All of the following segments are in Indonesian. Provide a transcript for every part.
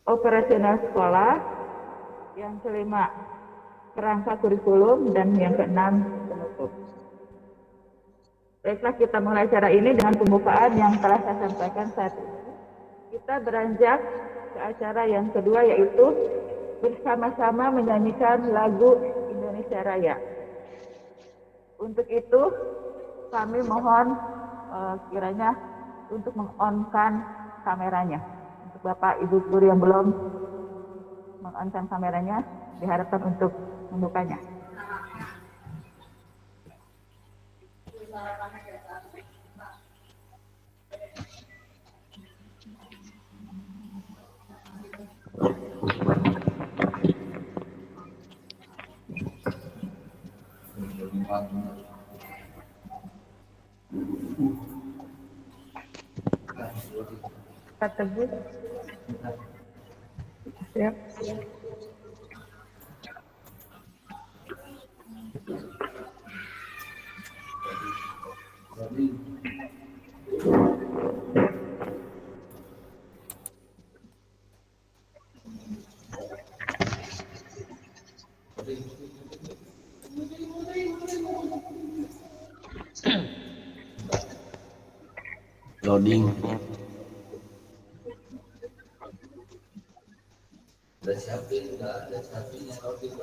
operasional sekolah, yang kelima kerangka kurikulum, dan yang keenam penutup. Baiklah, kita mulai acara ini dengan pembukaan yang telah saya sampaikan saat ini. Kita beranjak ke acara yang kedua, yaitu bersama-sama menyanyikan lagu Indonesia Raya. Untuk itu kami mohon kiranya untuk meng-on-kan kameranya. Untuk Bapak Ibu guru yang belum meng-on-kan kameranya, diharapkan untuk membukanya. Pak Teguh. Siap. Loading. Udah siapin, udah ada siapinnya loading.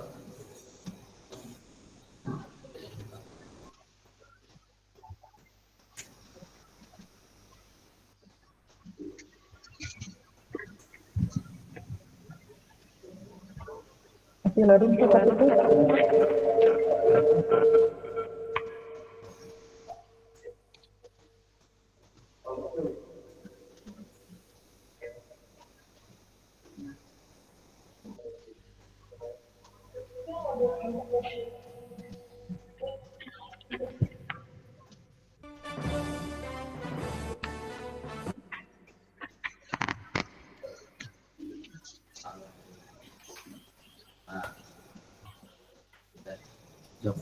Masih loading, Pak Teguh. Jom.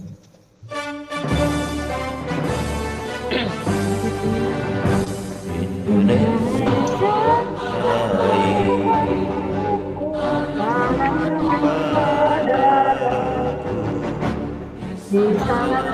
Indonesia di tangan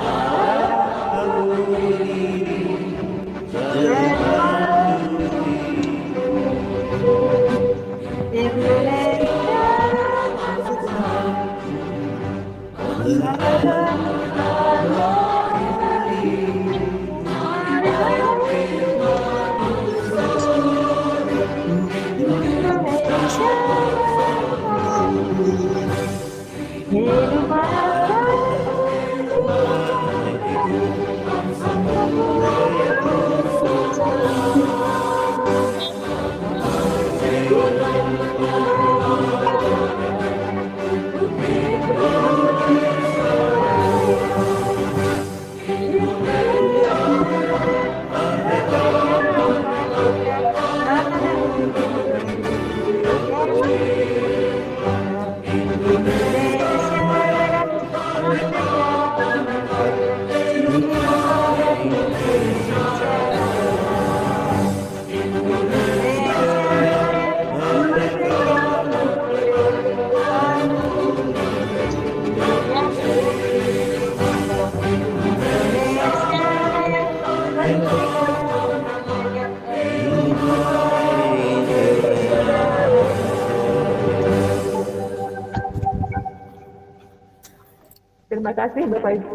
Terima kasih Bapak Ibu.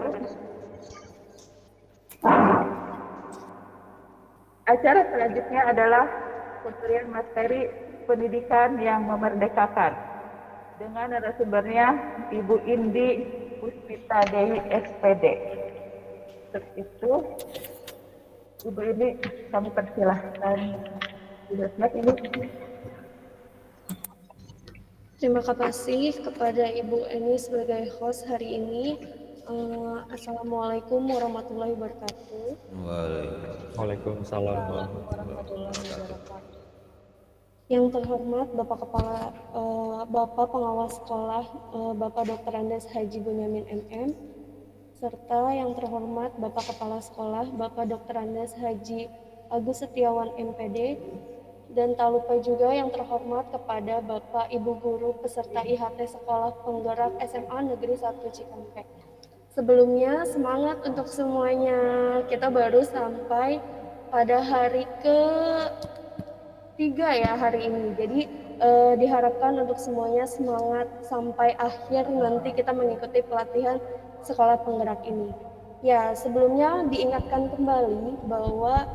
Acara selanjutnya adalah pemberian materi pendidikan yang memerdekakan dengan narasumbernya Ibu Indi Puspita Dewi SPD. Untuk itu, Ibu Indi, kami persilahkan. Sudah siap, Ibu? Terima kasih kepada Ibu Eni sebagai host hari ini. Assalamualaikum warahmatullahi wabarakatuh. Waalaikumsalam warahmatullahi wabarakatuh. Yang terhormat Bapak Pengawas Sekolah, Bapak Dr. Andes Haji Bunyamin MM, serta yang terhormat Bapak Kepala Sekolah, Bapak Dr. Andes Haji Agus Setiawan MPD, Dan tak lupa juga yang terhormat kepada Bapak Ibu Guru peserta IHT Sekolah Penggerak SMA Negeri 1 Cikampek. Sebelumnya semangat untuk semuanya. Kita baru sampai pada hari ke-3 ya hari ini. Jadi diharapkan untuk semuanya semangat sampai akhir nanti kita mengikuti pelatihan Sekolah Penggerak ini. Ya, sebelumnya diingatkan kembali bahwa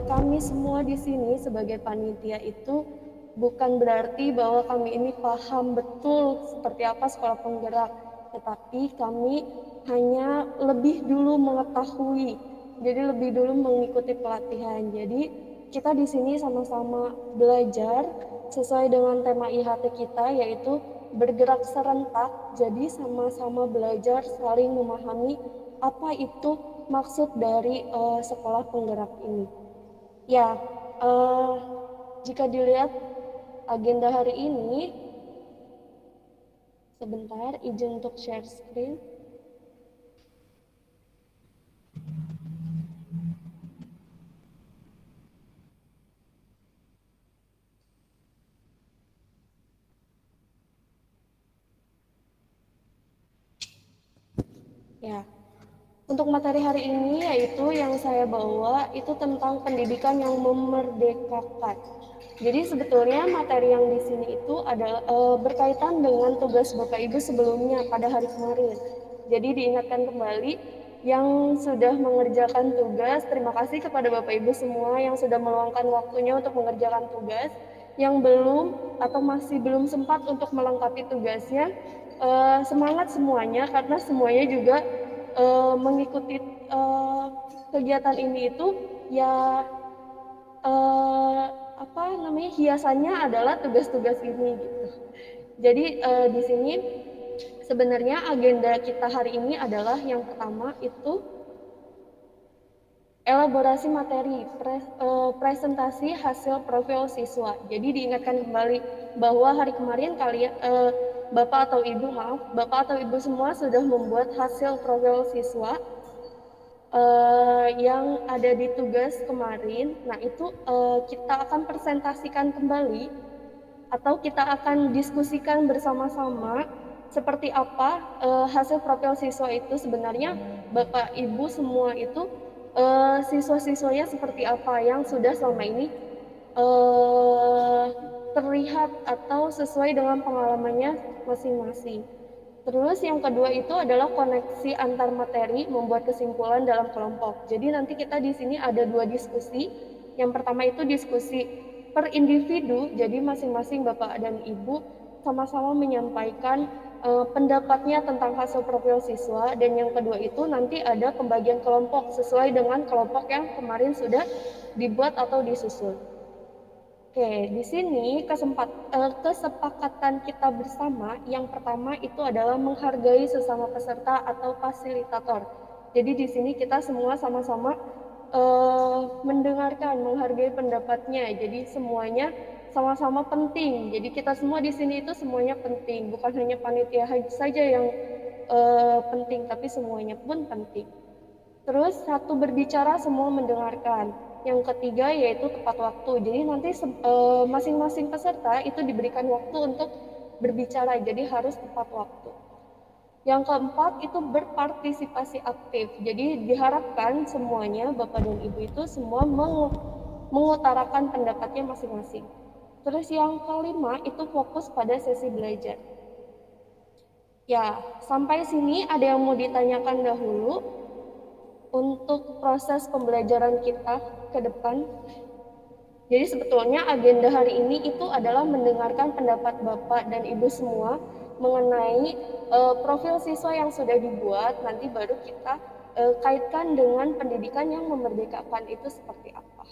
kami semua di sini sebagai panitia itu bukan berarti bahwa kami ini paham betul seperti apa sekolah penggerak, tetapi kami hanya lebih dulu mengetahui, jadi lebih dulu mengikuti pelatihan. Jadi kita di sini sama-sama belajar sesuai dengan tema IHT kita, yaitu bergerak serentak. Jadi sama-sama belajar saling memahami apa itu maksud dari sekolah penggerak ini. Ya, jika dilihat agenda hari ini, sebentar izin untuk share screen. Ya. Untuk materi hari ini yaitu yang saya bawa itu tentang pendidikan yang memerdekakan. Jadi sebetulnya materi yang di sini itu adalah berkaitan dengan tugas Bapak Ibu sebelumnya pada hari kemarin. Jadi diingatkan kembali yang sudah mengerjakan tugas, terima kasih kepada Bapak Ibu semua yang sudah meluangkan waktunya untuk mengerjakan tugas. Yang belum atau masih belum sempat untuk melengkapi tugasnya, semangat semuanya karena semuanya juga mengikuti kegiatan ini itu ya hiasannya adalah tugas-tugas ini gitu. Jadi di sini sebenarnya agenda kita hari ini adalah yang pertama itu elaborasi materi presentasi hasil profil siswa. Jadi diingatkan kembali bahwa hari kemarin kalian Bapak atau Ibu semua sudah membuat hasil profil siswa yang ada di tugas kemarin. Nah itu kita akan presentasikan kembali atau kita akan diskusikan bersama-sama seperti apa hasil profil siswa itu sebenarnya. Bapak Ibu semua itu siswa-siswanya seperti apa yang sudah selama ini terlihat atau sesuai dengan pengalamannya masing-masing. Terus yang kedua itu adalah koneksi antar materi, membuat kesimpulan dalam kelompok. Jadi nanti kita di sini ada 2 diskusi. Yang pertama itu diskusi per individu, jadi masing-masing Bapak dan Ibu sama-sama menyampaikan pendapatnya tentang hasil profil siswa. Dan yang kedua itu nanti ada pembagian kelompok sesuai dengan kelompok yang kemarin sudah dibuat atau disusun. Oke, di sini kesepakatan kita bersama yang pertama itu adalah menghargai sesama peserta atau fasilitator. Jadi di sini kita semua sama-sama mendengarkan, menghargai pendapatnya. Jadi semuanya sama-sama penting. Jadi kita semua di sini itu semuanya penting, bukan hanya panitia saja yang penting, tapi semuanya pun penting. Terus satu berbicara, semua mendengarkan. Yang ketiga yaitu tepat waktu. Jadi nanti masing-masing peserta itu diberikan waktu untuk berbicara, jadi harus tepat waktu. Yang keempat itu berpartisipasi aktif. Jadi diharapkan semuanya Bapak dan Ibu itu semua mengutarakan pendapatnya masing-masing. Terus yang kelima itu fokus pada sesi belajar. Ya, sampai sini ada yang mau ditanyakan dahulu untuk proses pembelajaran kita ke depan. Jadi sebetulnya agenda hari ini itu adalah mendengarkan pendapat Bapak dan Ibu semua mengenai profil siswa yang sudah dibuat. Nanti baru kita kaitkan dengan pendidikan yang memerdekakan itu seperti apa.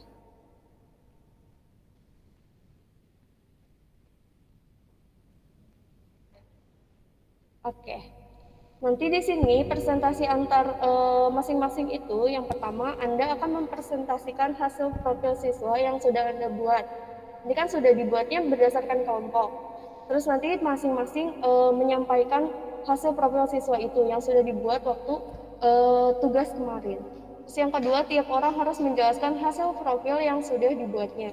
Oke. Nanti di sini presentasi antar masing-masing itu yang pertama Anda akan mempresentasikan hasil profil siswa yang sudah Anda buat. Ini kan sudah dibuatnya berdasarkan kelompok. Terus nanti masing-masing menyampaikan hasil profil siswa itu yang sudah dibuat waktu tugas kemarin. Terus yang kedua tiap orang harus menjelaskan hasil profil yang sudah dibuatnya.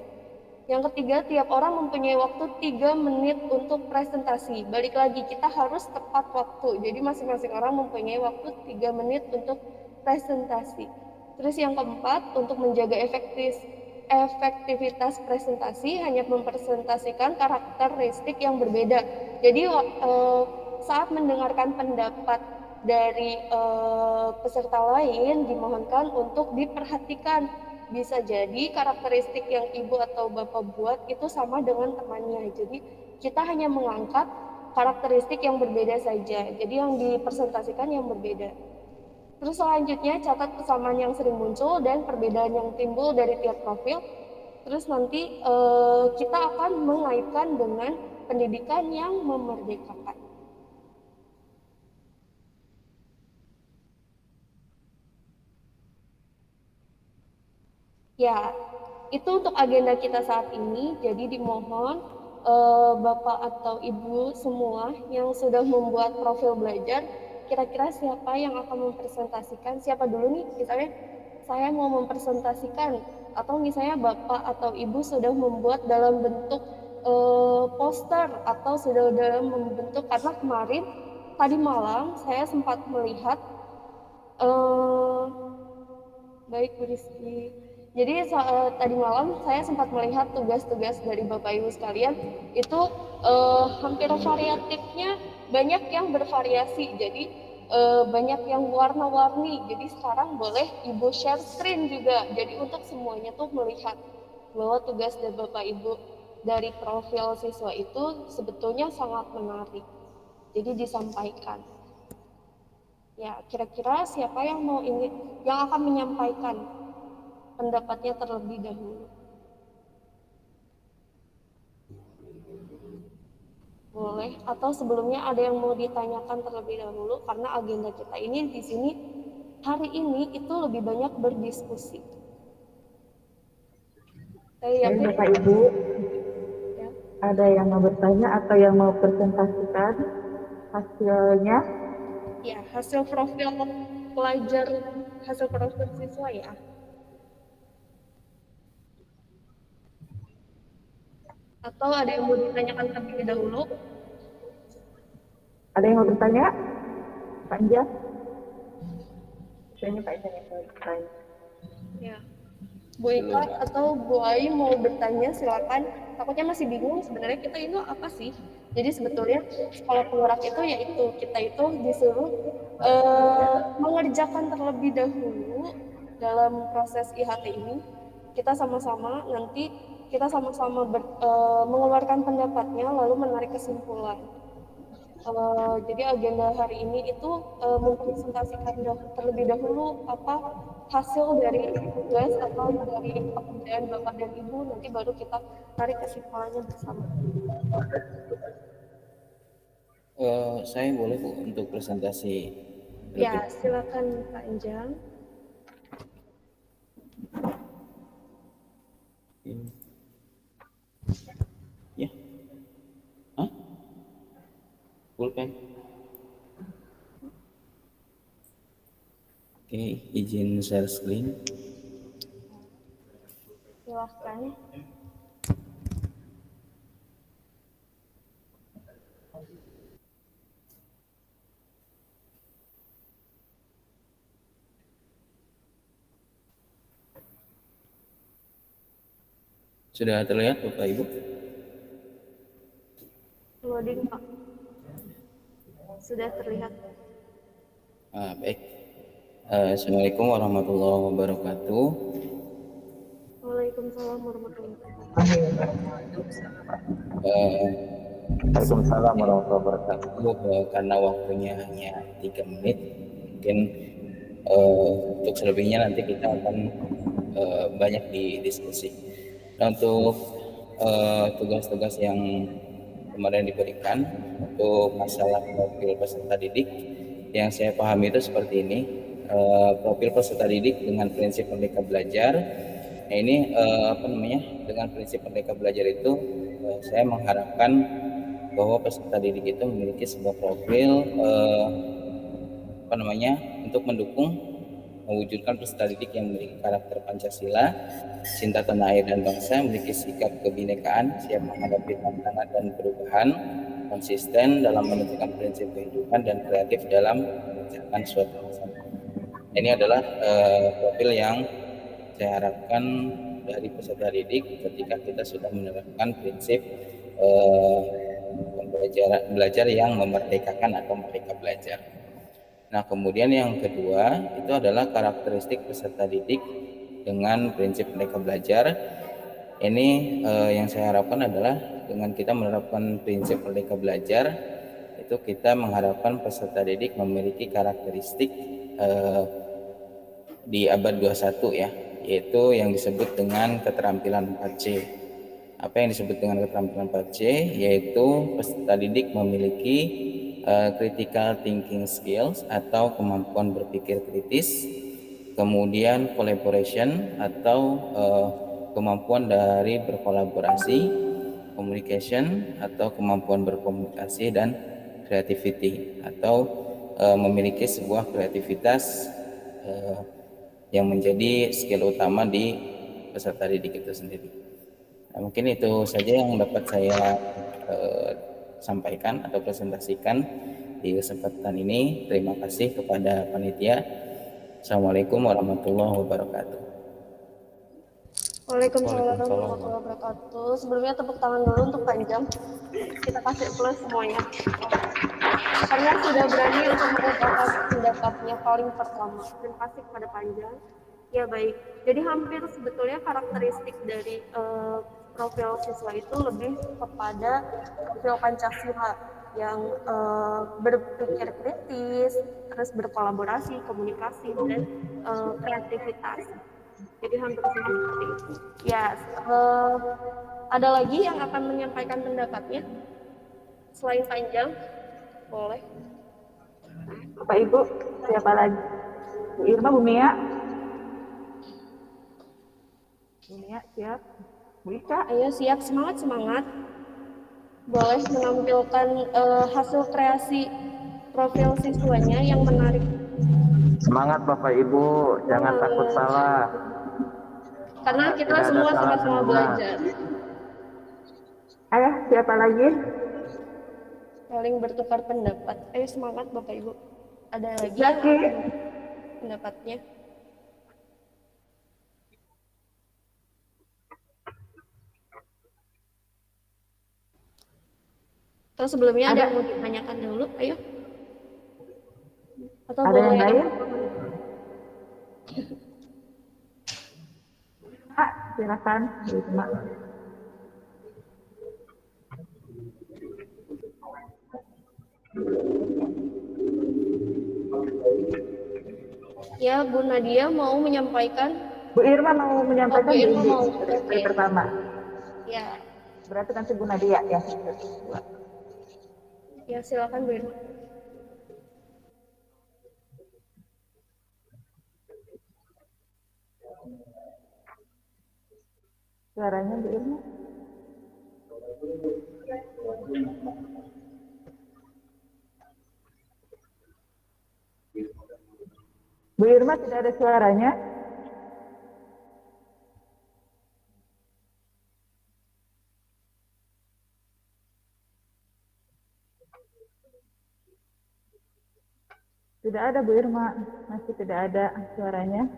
Yang ketiga, tiap orang mempunyai waktu 3 menit untuk presentasi. Balik lagi, kita harus tepat waktu. Jadi masing-masing orang mempunyai waktu 3 menit untuk presentasi. Terus yang keempat, untuk menjaga efektivitas presentasi, hanya mempresentasikan karakteristik yang berbeda. Jadi saat mendengarkan pendapat dari peserta lain, dimohonkan untuk diperhatikan. Bisa jadi karakteristik yang ibu atau bapak buat itu sama dengan temannya. Jadi kita hanya mengangkat karakteristik yang berbeda saja. Jadi yang dipresentasikan yang berbeda. Terus selanjutnya catat kesamaan yang sering muncul dan perbedaan yang timbul dari tiap profil. Terus nanti kita akan mengaitkan dengan pendidikan yang memerdekakan. Ya, itu untuk agenda kita saat ini. Jadi dimohon Bapak atau Ibu semua yang sudah membuat profil belajar, kira-kira siapa yang akan mempresentasikan? Siapa dulu nih? Misalnya saya mau mempresentasikan, atau misalnya Bapak atau Ibu sudah membuat dalam bentuk poster atau sudah dalam bentuk, karena kemarin tadi malam saya sempat melihat baik Bu Rizky. Jadi tadi malam saya sempat melihat tugas-tugas dari Bapak Ibu sekalian itu hampir variatifnya, banyak yang bervariasi. Jadi banyak yang warna-warni. Jadi sekarang boleh Ibu share screen juga. Jadi untuk semuanya tuh melihat bahwa tugas dari Bapak Ibu dari profil siswa itu sebetulnya sangat menarik. Jadi disampaikan. Ya, kira-kira siapa yang akan menyampaikan pendapatnya terlebih dahulu? Boleh, atau sebelumnya ada yang mau ditanyakan terlebih dahulu, karena agenda kita ini di sini hari ini itu lebih banyak berdiskusi. Bapak Ibu, Ya. ada yang mau bertanya atau yang mau presentasikan hasilnya? Ya, hasil profil pelajar, hasil profil siswa ya. Atau ada yang mau ditanyakan terlebih dahulu? Ada yang mau bertanya? Pak Anja? Kayaknya Pak Anja yang mau bertanya. Ya. Bu Ika atau Bu Ai mau bertanya, silakan. Takutnya masih bingung sebenarnya kita itu apa sih? Jadi sebetulnya sekolah penggerak itu yaitu kita itu disuruh mengerjakan terlebih dahulu dalam proses IHT ini. Kita sama-sama nanti mengeluarkan pendapatnya lalu menarik kesimpulan. Jadi agenda hari ini itu mempresentasikan terlebih dahulu apa hasil dari tugas atau dari pekerjaan Bapak dan Ibu, nanti baru kita tarik kesimpulannya bersama. Saya boleh Bu untuk presentasi. Ya, silakan Pak Enjang. Ya. Hah? Pulpen. Oke, izin share screen. Silahkan. Sudah terlihat Bapak Ibu? Loading Pak. Sudah terlihat. Baik. Assalamualaikum warahmatullahi wabarakatuh. Waalaikumsalam warahmatullahi wabarakatuh. Waalaikumsalam warahmatullahi wabarakatuh. Karena waktunya hanya 3 menit, mungkin untuk selebihnya nanti kita akan banyak didiskusi. Nah, untuk tugas-tugas yang kemarin diberikan untuk masalah profil peserta didik, yang saya pahami itu seperti ini. Profil peserta didik dengan prinsip Merdeka Belajar. Nah, ini dengan prinsip Merdeka Belajar itu saya mengharapkan bahwa peserta didik itu memiliki sebuah profil untuk mendukung mewujudkan peserta didik yang memiliki karakter Pancasila, cinta tanah air dan bangsa, memiliki sikap kebinekaan, siap menghadapi tantangan dan perubahan, konsisten dalam menentukan prinsip kehidupan, dan kreatif dalam mengerjakan suatu masalah. Ini adalah profil yang saya harapkan dari peserta didik ketika kita sudah menerapkan prinsip belajar yang memerdekakan atau merdeka belajar. Nah, kemudian yang kedua itu adalah karakteristik peserta didik dengan prinsip merdeka belajar. Ini yang saya harapkan adalah dengan kita menerapkan prinsip merdeka belajar, itu kita mengharapkan peserta didik memiliki karakteristik di abad 21 ya, yaitu yang disebut dengan keterampilan 4C. Apa yang disebut dengan keterampilan 4C? Yaitu peserta didik memiliki critical thinking skills atau kemampuan berpikir kritis, kemudian collaboration atau kemampuan dari berkolaborasi, communication atau kemampuan berkomunikasi, dan creativity atau memiliki sebuah kreativitas yang menjadi skill utama di peserta didik itu sendiri. Nah, mungkin itu saja yang dapat saya sampaikan atau presentasikan di kesempatan ini. Terima kasih kepada panitia. Assalamualaikum warahmatullahi wabarakatuh. Waalaikumsalam warahmatullahi wabarakatuh. Sebelumnya tepuk tangan dulu untuk Panjang. Kita kasih plus semuanya. Karena sudah berani untuk mengungkapkan pendapatnya paling pertama. Terima kasih kepada Panjang. Ya baik. Jadi hampir sebetulnya karakteristik dari profil siswa itu lebih kepada profil Pancasila yang berpikir kritis, terus berkolaborasi, komunikasi, dan kreativitas. Jadi hampir seperti itu. Ya, ada lagi yang akan menyampaikan pendapatnya selain Panjang? Boleh. Bapak Ibu, siapa lagi? Bu Irma, Bu Mia? Bu Mia, siap? Bu Ika? Ayo siap, semangat. Boleh menampilkan hasil kreasi profil siswanya yang menarik. Semangat Bapak Ibu, jangan takut salah. Karena kita Tidak ada semua salah sama-sama semua. belajar. Ayo, siapa lagi? Saling bertukar pendapat. Ayo semangat Bapak Ibu. Ada lagi Zaki. yang pendapatnya? Atau sebelumnya ada yang mau ditanyakan dulu? Ayo. Atau Ada boleh yang lain? Pak, silakan. Bu Irma. Ya, Bu Nadia mau menyampaikan. Bu Irma mau menyampaikan Bu Irma diri mau. dari Oke. pertama. Ya, Berarti nanti Bu Nadia ya. ya silakan Bu Irma. Suaranya Bu Irma. Bu Irma tidak ada suaranya. Tidak ada Bu Irma, masih tidak ada suaranya.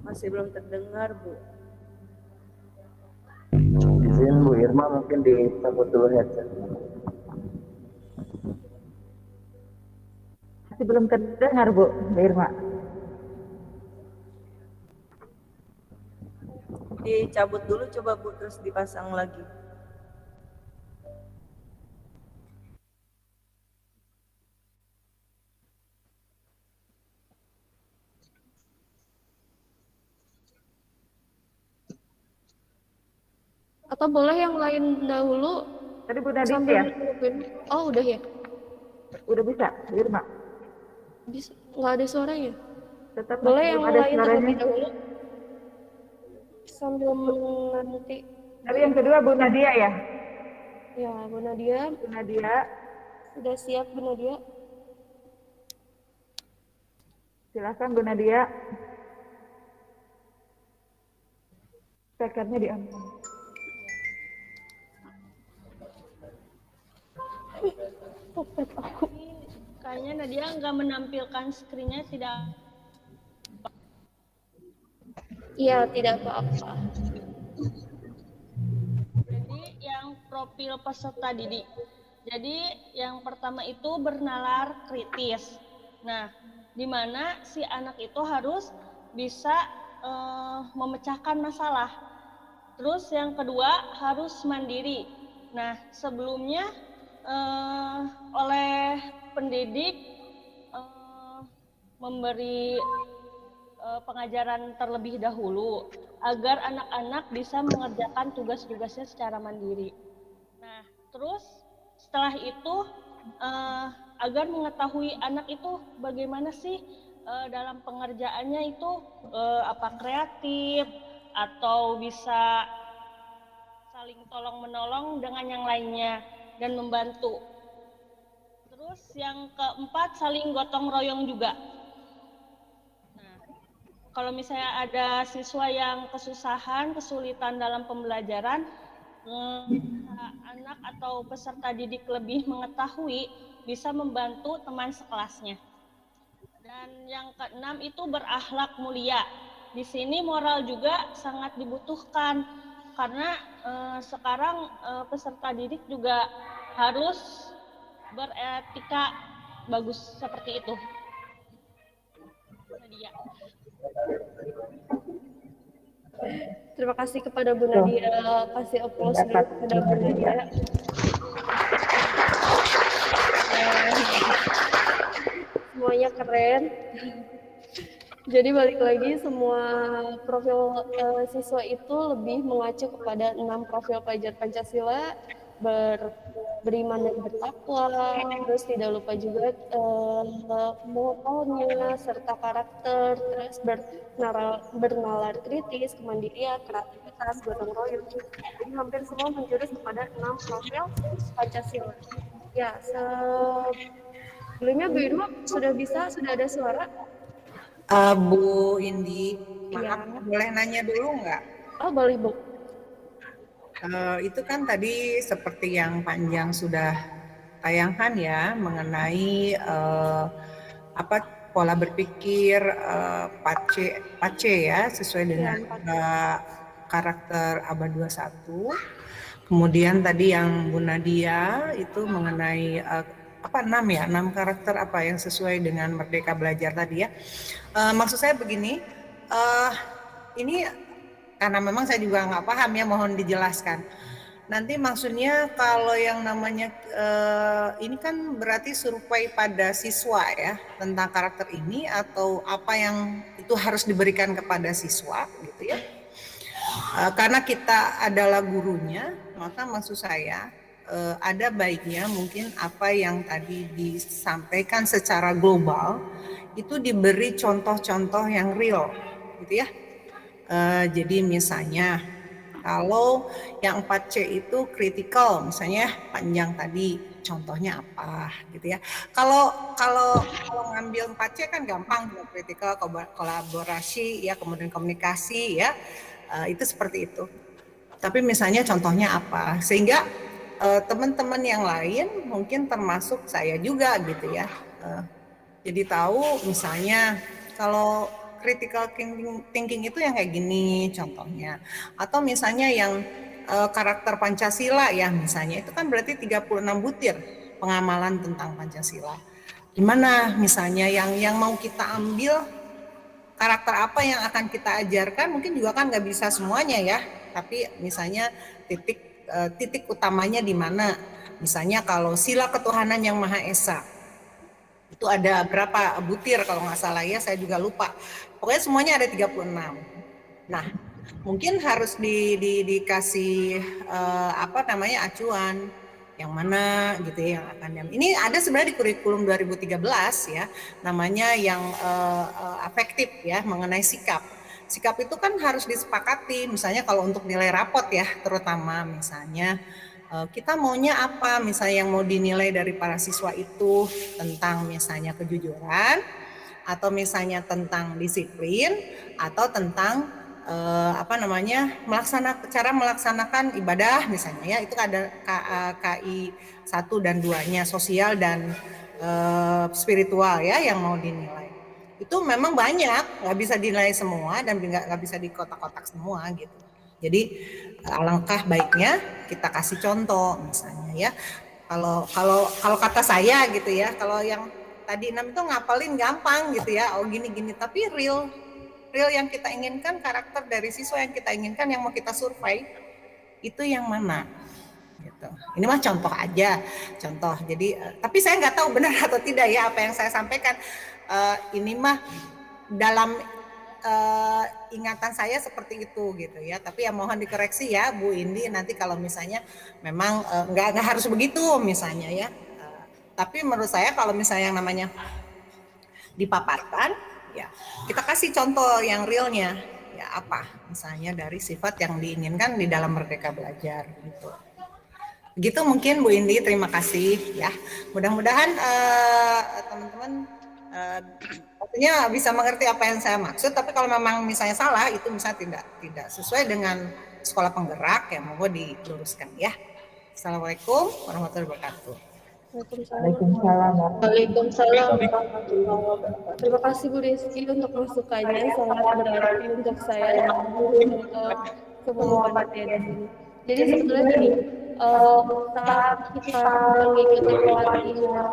Masih belum terdengar, Bu. Izin Bu Irma mungkin dicabut dulu headset. Masih belum terdengar Bu Irma. Dicabut dulu coba Bu, terus dipasang lagi. Atau boleh yang lain dahulu Tadi Bu Nadia sambil ya? menungguin. Oh, udah ya? Udah bisa Bu Irma. Bisa. Nggak ada suaranya? Tetap Boleh masih yang belum ada lain terlebih suaranya. dahulu? Sambil menanti. Tapi yang kedua Bu Nadia ya? Ya, Bu Nadia. Bu Nadia. Sudah siap Bu Nadia? Silakan Bu Nadia. Speakernya diambil. Kayaknya Nadia nggak menampilkan screen-nya, tidak. Iya, tidak apa-apa. Jadi yang profil peserta didik. Jadi yang pertama itu bernalar kritis. Nah, di mana si anak itu harus bisa memecahkan masalah. Terus yang kedua harus mandiri. Nah, sebelumnya oleh pendidik memberi pengajaran terlebih dahulu agar anak-anak bisa mengerjakan tugas-tugasnya secara mandiri. Nah, terus setelah itu agar mengetahui anak itu bagaimana sih dalam pengerjaannya itu apa kreatif atau bisa saling tolong-menolong dengan yang lainnya dan membantu. Terus yang keempat saling gotong royong juga. Kalau misalnya ada siswa yang kesulitan dalam pembelajaran, anak atau peserta didik lebih mengetahui, bisa membantu teman sekelasnya. Dan yang keenam itu berakhlak mulia. Di sini moral juga sangat dibutuhkan, karena sekarang peserta didik juga harus beretika bagus seperti itu. Nadia. Terima kasih kepada Bu Nadia, kasih aplaus dulu kepada Bu Nadia. Semuanya keren. Jadi balik lagi, semua profil siswa itu lebih mengacu kepada 6 profil pelajar Pancasila, beriman dan bertakwa, terus tidak lupa juga moralnya, serta karakter, terus bernalar kritis, kemandirian, kreativitas, gotong royong. Jadi hampir semua menjurus kepada 6 profil Pancasila. Ya, sebelumnya Bu Irma sudah ada suara? Bu Indi, maaf, Iya. boleh nanya dulu nggak? Oh, boleh Bu. Itu kan tadi seperti yang Panjang sudah tayangkan ya, mengenai pola berpikir PACE ya, sesuai dengan karakter ABA 21. Kemudian tadi yang Bu Nadia itu mengenai 6 karakter apa yang sesuai dengan Merdeka Belajar tadi ya. Maksud saya begini, ini karena memang saya juga nggak paham ya, mohon dijelaskan. Nanti maksudnya kalau yang namanya ini kan berarti survei pada siswa ya tentang karakter ini, atau apa yang itu harus diberikan kepada siswa gitu ya. Karena kita adalah gurunya, maka maksud saya ada baiknya mungkin apa yang tadi disampaikan secara global itu diberi contoh-contoh yang real gitu ya. Jadi misalnya kalau yang 4C itu critical, misalnya Panjang tadi contohnya apa gitu ya. Kalau ngambil 4C kan gampang, critical, kolaborasi ya, kemudian komunikasi ya, itu seperti itu. Tapi misalnya contohnya apa, sehingga teman-teman yang lain mungkin termasuk saya juga gitu ya, jadi tahu misalnya kalau critical thinking itu yang kayak gini contohnya, atau misalnya yang karakter Pancasila ya misalnya, itu kan berarti 36 butir pengamalan tentang Pancasila. Gimana misalnya yang mau kita ambil, karakter apa yang akan kita ajarkan, mungkin juga kan nggak bisa semuanya ya, tapi misalnya titik utamanya di mana. Misalnya kalau sila ketuhanan yang Maha Esa, itu ada berapa butir kalau nggak salah ya, saya juga lupa. Pokoknya semuanya ada 36. Nah, mungkin harus dikasih acuan yang mana gitu ya, yang akan ini ada sebenarnya di kurikulum 2013 ya, namanya yang afektif ya, mengenai sikap. Sikap itu kan harus disepakati, misalnya kalau untuk nilai rapot ya, terutama misalnya kita maunya apa, misalnya yang mau dinilai dari para siswa itu tentang misalnya kejujuran, atau misalnya tentang disiplin atau tentang cara melaksanakan ibadah misalnya ya, itu ada KI 1 dan 2-nya, sosial dan spiritual ya yang mau dinilai. Itu memang banyak, nggak bisa dinilai semua dan nggak bisa di kotak-kotak semua gitu. Jadi alangkah baiknya kita kasih contoh misalnya ya. Kalau kata saya gitu ya, kalau yang tadi 6 itu ngapalin gampang gitu ya, oh gini-gini, tapi real yang kita inginkan, karakter dari siswa yang kita inginkan yang mau kita survei itu yang mana gitu. Ini mah contoh aja, contoh. Jadi tapi saya nggak tahu benar atau tidak ya apa yang saya sampaikan. Ini mah dalam ingatan saya seperti itu gitu ya. Tapi ya mohon dikoreksi ya Bu Indi, nanti kalau misalnya memang nggak harus begitu misalnya ya. Tapi menurut saya kalau misalnya yang namanya dipaparkan, ya kita kasih contoh yang realnya, ya apa misalnya dari sifat yang diinginkan di dalam Merdeka Belajar gitu. Begitu mungkin Bu Indi, terima kasih ya. Mudah-mudahan teman-teman artinya bisa mengerti apa yang saya maksud. Tapi kalau memang misalnya salah, itu misalnya tidak sesuai dengan sekolah penggerak, ya monggo diluruskan ya. Assalamualaikum warahmatullahi wabarakatuh. Waalaikumsalam. Waalaikumsalam. Terima kasih Bu Rizky untuk masukannya, sangat berarti untuk saya dan untuk semua panitia di sini. Jadi sebetulnya gini, saat kita mengikuti pelatihan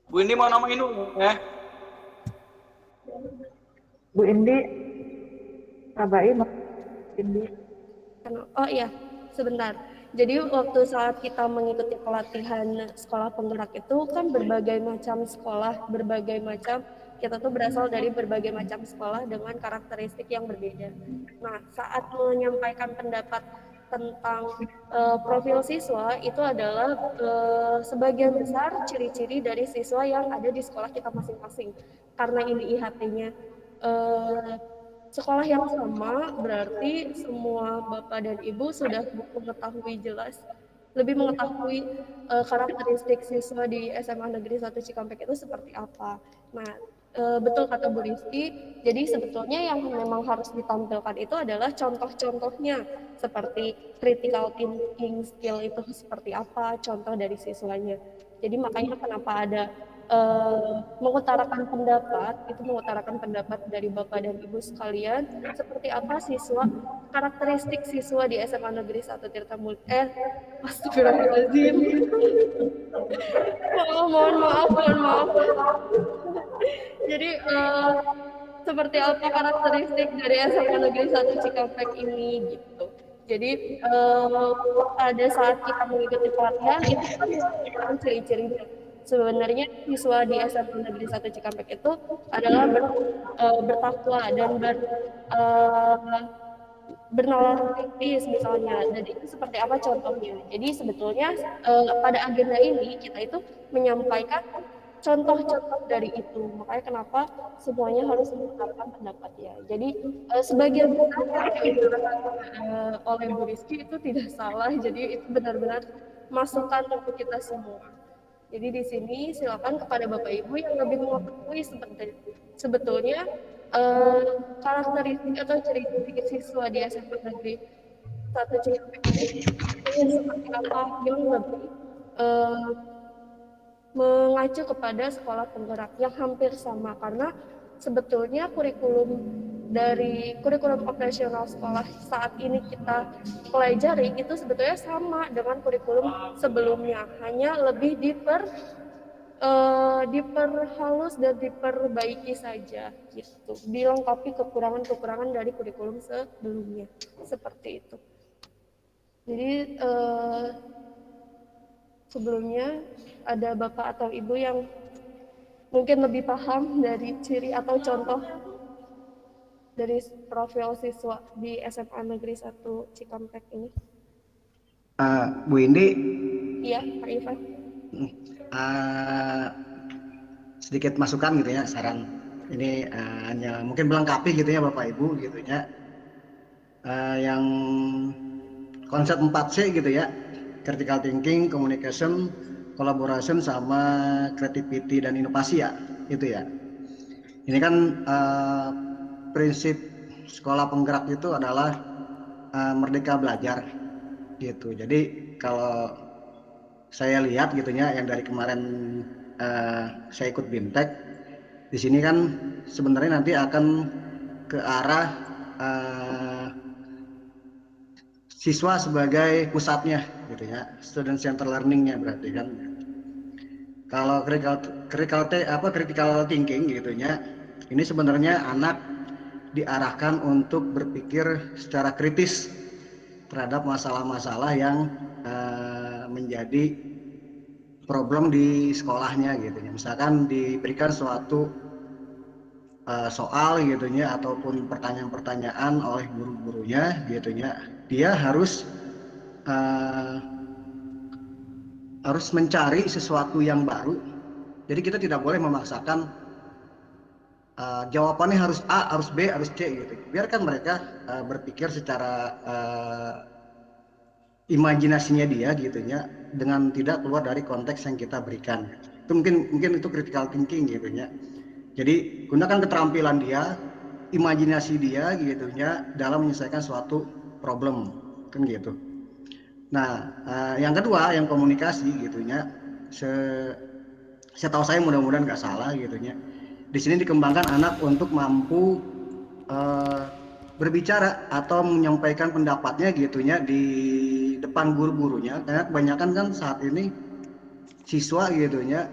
Bu Indi mau namain dulu ya. Bu Indi, Rabai, Indi. Oh iya, sebentar. Jadi waktu saat kita mengikuti pelatihan sekolah penggerak itu kan berbagai macam sekolah, kita tuh berasal dari berbagai macam sekolah dengan karakteristik yang berbeda. Nah, saat menyampaikan pendapat tentang profil siswa itu adalah sebagian besar ciri-ciri dari siswa yang ada di sekolah kita masing-masing. Karena ini IHT-nya sekolah yang sama, berarti semua Bapak dan Ibu sudah mengetahui jelas, lebih mengetahui karakteristik siswa di SMA Negeri 1 Cikampek itu seperti apa. Nah, betul kata Bu Rizky, jadi sebetulnya yang memang harus ditampilkan itu adalah contoh-contohnya, seperti critical thinking skill itu seperti apa, contoh dari siswanya. Jadi makanya kenapa ada mengutarakan pendapat dari Bapak dan Ibu sekalian, seperti apa karakteristik siswa di SMA Negeri 1 Tirtamulya. Astagfirullahaladzim. Mohon maaf. Jadi seperti apa karakteristik dari SMA Negeri 1 Cikampek ini gitu. Jadi pada saat kita mengikuti pelatihan itu kan ciri-cirinya. Sebenarnya siswa di SMA Negeri 1 Cikampek itu adalah bertakwa dan bernalar kritis misalnya. Dan itu seperti apa contohnya? Jadi sebetulnya pada agenda ini kita itu menyampaikan contoh-contoh dari itu. Makanya kenapa semuanya harus mengutarakan pendapat ya. Jadi sebagian besar oleh Bu Rizky itu tidak salah. Jadi itu benar-benar masukan untuk kita semua. Jadi di sini silakan kepada Bapak Ibu yang lebih mengetahui sebetulnya karakteristik atau ciri-ciri siswa di SMA Negeri 1 Cikampek ini seperti apa yang lebih mengacu kepada sekolah penggerak yang hampir sama, karena sebetulnya kurikulum operasional sekolah saat ini kita pelajari itu sebetulnya sama dengan kurikulum sebelumnya, hanya lebih diperhalus dan diperbaiki saja gitu, dilengkapi kekurangan-kekurangan dari kurikulum sebelumnya, seperti itu. Jadi sebelumnya ada Bapak atau Ibu yang mungkin lebih paham dari ciri atau contoh dari profil siswa di SMA Negeri 1 Cikampek ini. Bu Indi. Iya, Pak Ivan. Sedikit masukan gitu ya, saran. Ini hanya mungkin melengkapi gitu ya Bapak Ibu gitu ya. Yang konsep 4C gitu ya. Critical thinking, communication, collaboration sama creativity dan inovasi ya, itu ya. Ini kan prinsip sekolah penggerak itu adalah merdeka belajar gitu. Jadi kalau saya lihat gitunya yang dari kemarin saya ikut BIMTEK, di sini kan sebenarnya nanti akan ke arah siswa sebagai pusatnya gitu ya, student center learningnya berarti kan. Kalau critical thinking gitunya, ini sebenarnya anak diarahkan untuk berpikir secara kritis terhadap masalah-masalah yang menjadi problem di sekolahnya gitu ya. Misalkan diberikan suatu soal gitu ya, ataupun pertanyaan-pertanyaan oleh guru-gurunya gitu ya, dia harus mencari sesuatu yang baru. Jadi kita tidak boleh memaksakan jawabannya harus A, harus B, harus C gitu. Biarkan mereka berpikir secara imajinasinya dia gitu ya, dengan tidak keluar dari konteks yang kita berikan. Itu mungkin itu critical thinking gitu ya. Jadi gunakan keterampilan dia, imajinasi dia gitu ya, dalam menyelesaikan suatu problem kan gitu. Nah, yang kedua yang komunikasi gitu ya. Saya tahu saya mudah-mudahan nggak salah gitu ya. Di sini dikembangkan anak untuk mampu berbicara atau menyampaikan pendapatnya gitu ya di depan guru-gurunya, karena kebanyakan kan saat ini siswa gitu ya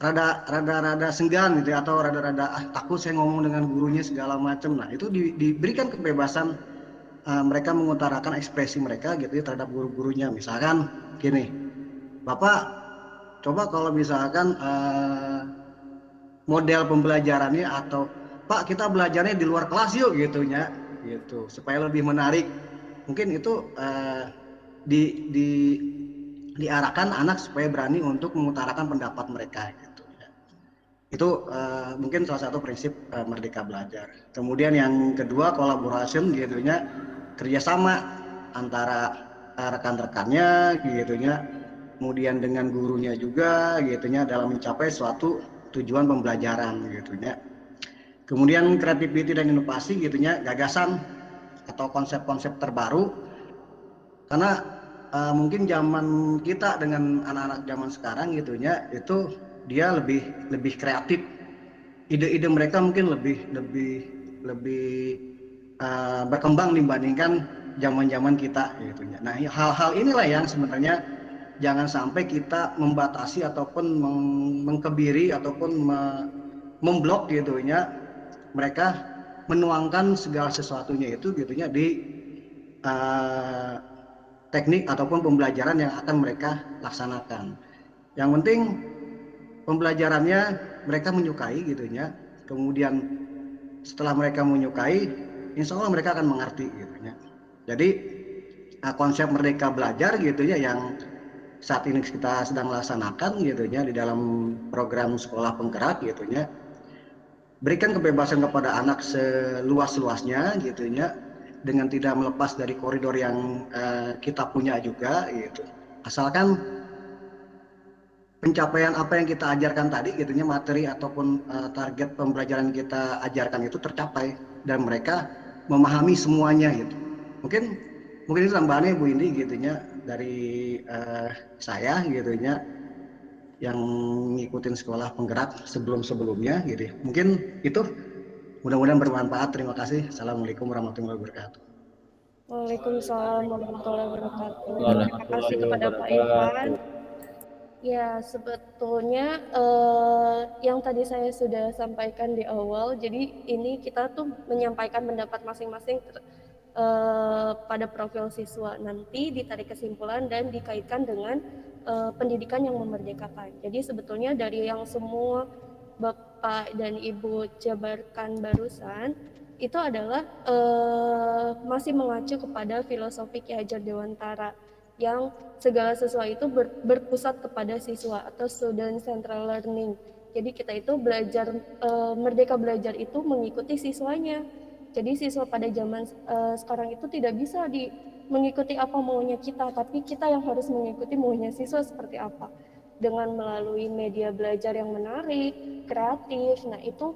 rada senggan gitu ya, atau rada takut saya ngomong dengan gurunya segala macam. Nah, itu diberikan kebebasan mereka mengutarakan ekspresi mereka gitu ya terhadap guru-gurunya. Misalkan gini, Bapak coba kalau misalkan model pembelajarannya, atau Pak kita belajarnya di luar kelas yuk gitu ya, gitu supaya lebih menarik. Mungkin itu diarahkan anak supaya berani untuk mengutarakan pendapat mereka gitu ya. Itu mungkin salah satu prinsip merdeka belajar. Kemudian yang kedua collaboration gitu ya, kerjasama antara rekan-rekannya gitu ya, kemudian dengan gurunya juga gitu ya, dalam mencapai suatu tujuan pembelajaran gitu ya. Kemudian creativity dan inovasi gitu ya, gagasan atau konsep-konsep terbaru. Karena mungkin zaman kita dengan anak-anak zaman sekarang gitu ya, itu dia lebih kreatif. Ide-ide mereka mungkin lebih berkembang dibandingkan zaman-zaman kita gitu ya. Nah, hal-hal inilah yang sebenarnya jangan sampai kita membatasi ataupun mengkebiri ataupun memblok gitu ya, mereka menuangkan segala sesuatunya itu gitu ya di teknik ataupun pembelajaran yang akan mereka laksanakan. Yang penting pembelajarannya mereka menyukai gitu ya. Kemudian setelah mereka menyukai, insya Allah mereka akan mengerti gitu ya. Jadi konsep merdeka belajar gitu ya yang saat ini kita sedang laksanakan gitu ya di dalam program sekolah penggerak gitu ya. Berikan kebebasan kepada anak seluas-luasnya gitu ya, dengan tidak melepas dari koridor yang kita punya juga gitu. Asalkan pencapaian apa yang kita ajarkan tadi gitu ya, materi ataupun target pembelajaran kita ajarkan itu tercapai dan mereka memahami semuanya gitu. Mungkin itu tambahannya Bu Indi gitu ya dari saya gitu ya, yang ngikutin sekolah penggerak sebelumnya gitu ya. Mungkin itu, mudah-mudahan bermanfaat. Terima kasih. Assalamualaikum warahmatullahi wabarakatuh. Waalaikumsalam warahmatullahi wabarakatuh. Terima kasih kepada Pak Irfan. Ya, sebetulnya yang tadi saya sudah sampaikan di awal, jadi ini kita tuh menyampaikan pendapat masing-masing pada profil siswa, nanti ditarik kesimpulan dan dikaitkan dengan pendidikan yang memerdekakan. Jadi sebetulnya dari yang semua Bapak dan Ibu jabarkan barusan itu adalah masih mengacu kepada filosofi Ki Hajar Dewantara yang segala sesuatu itu berpusat kepada siswa atau student central learning. Jadi kita itu belajar, merdeka belajar itu mengikuti siswanya. Jadi siswa pada zaman sekarang itu tidak bisa mengikuti apa maunya kita, tapi kita yang harus mengikuti maunya siswa seperti apa. Dengan melalui media belajar yang menarik, kreatif. Nah itu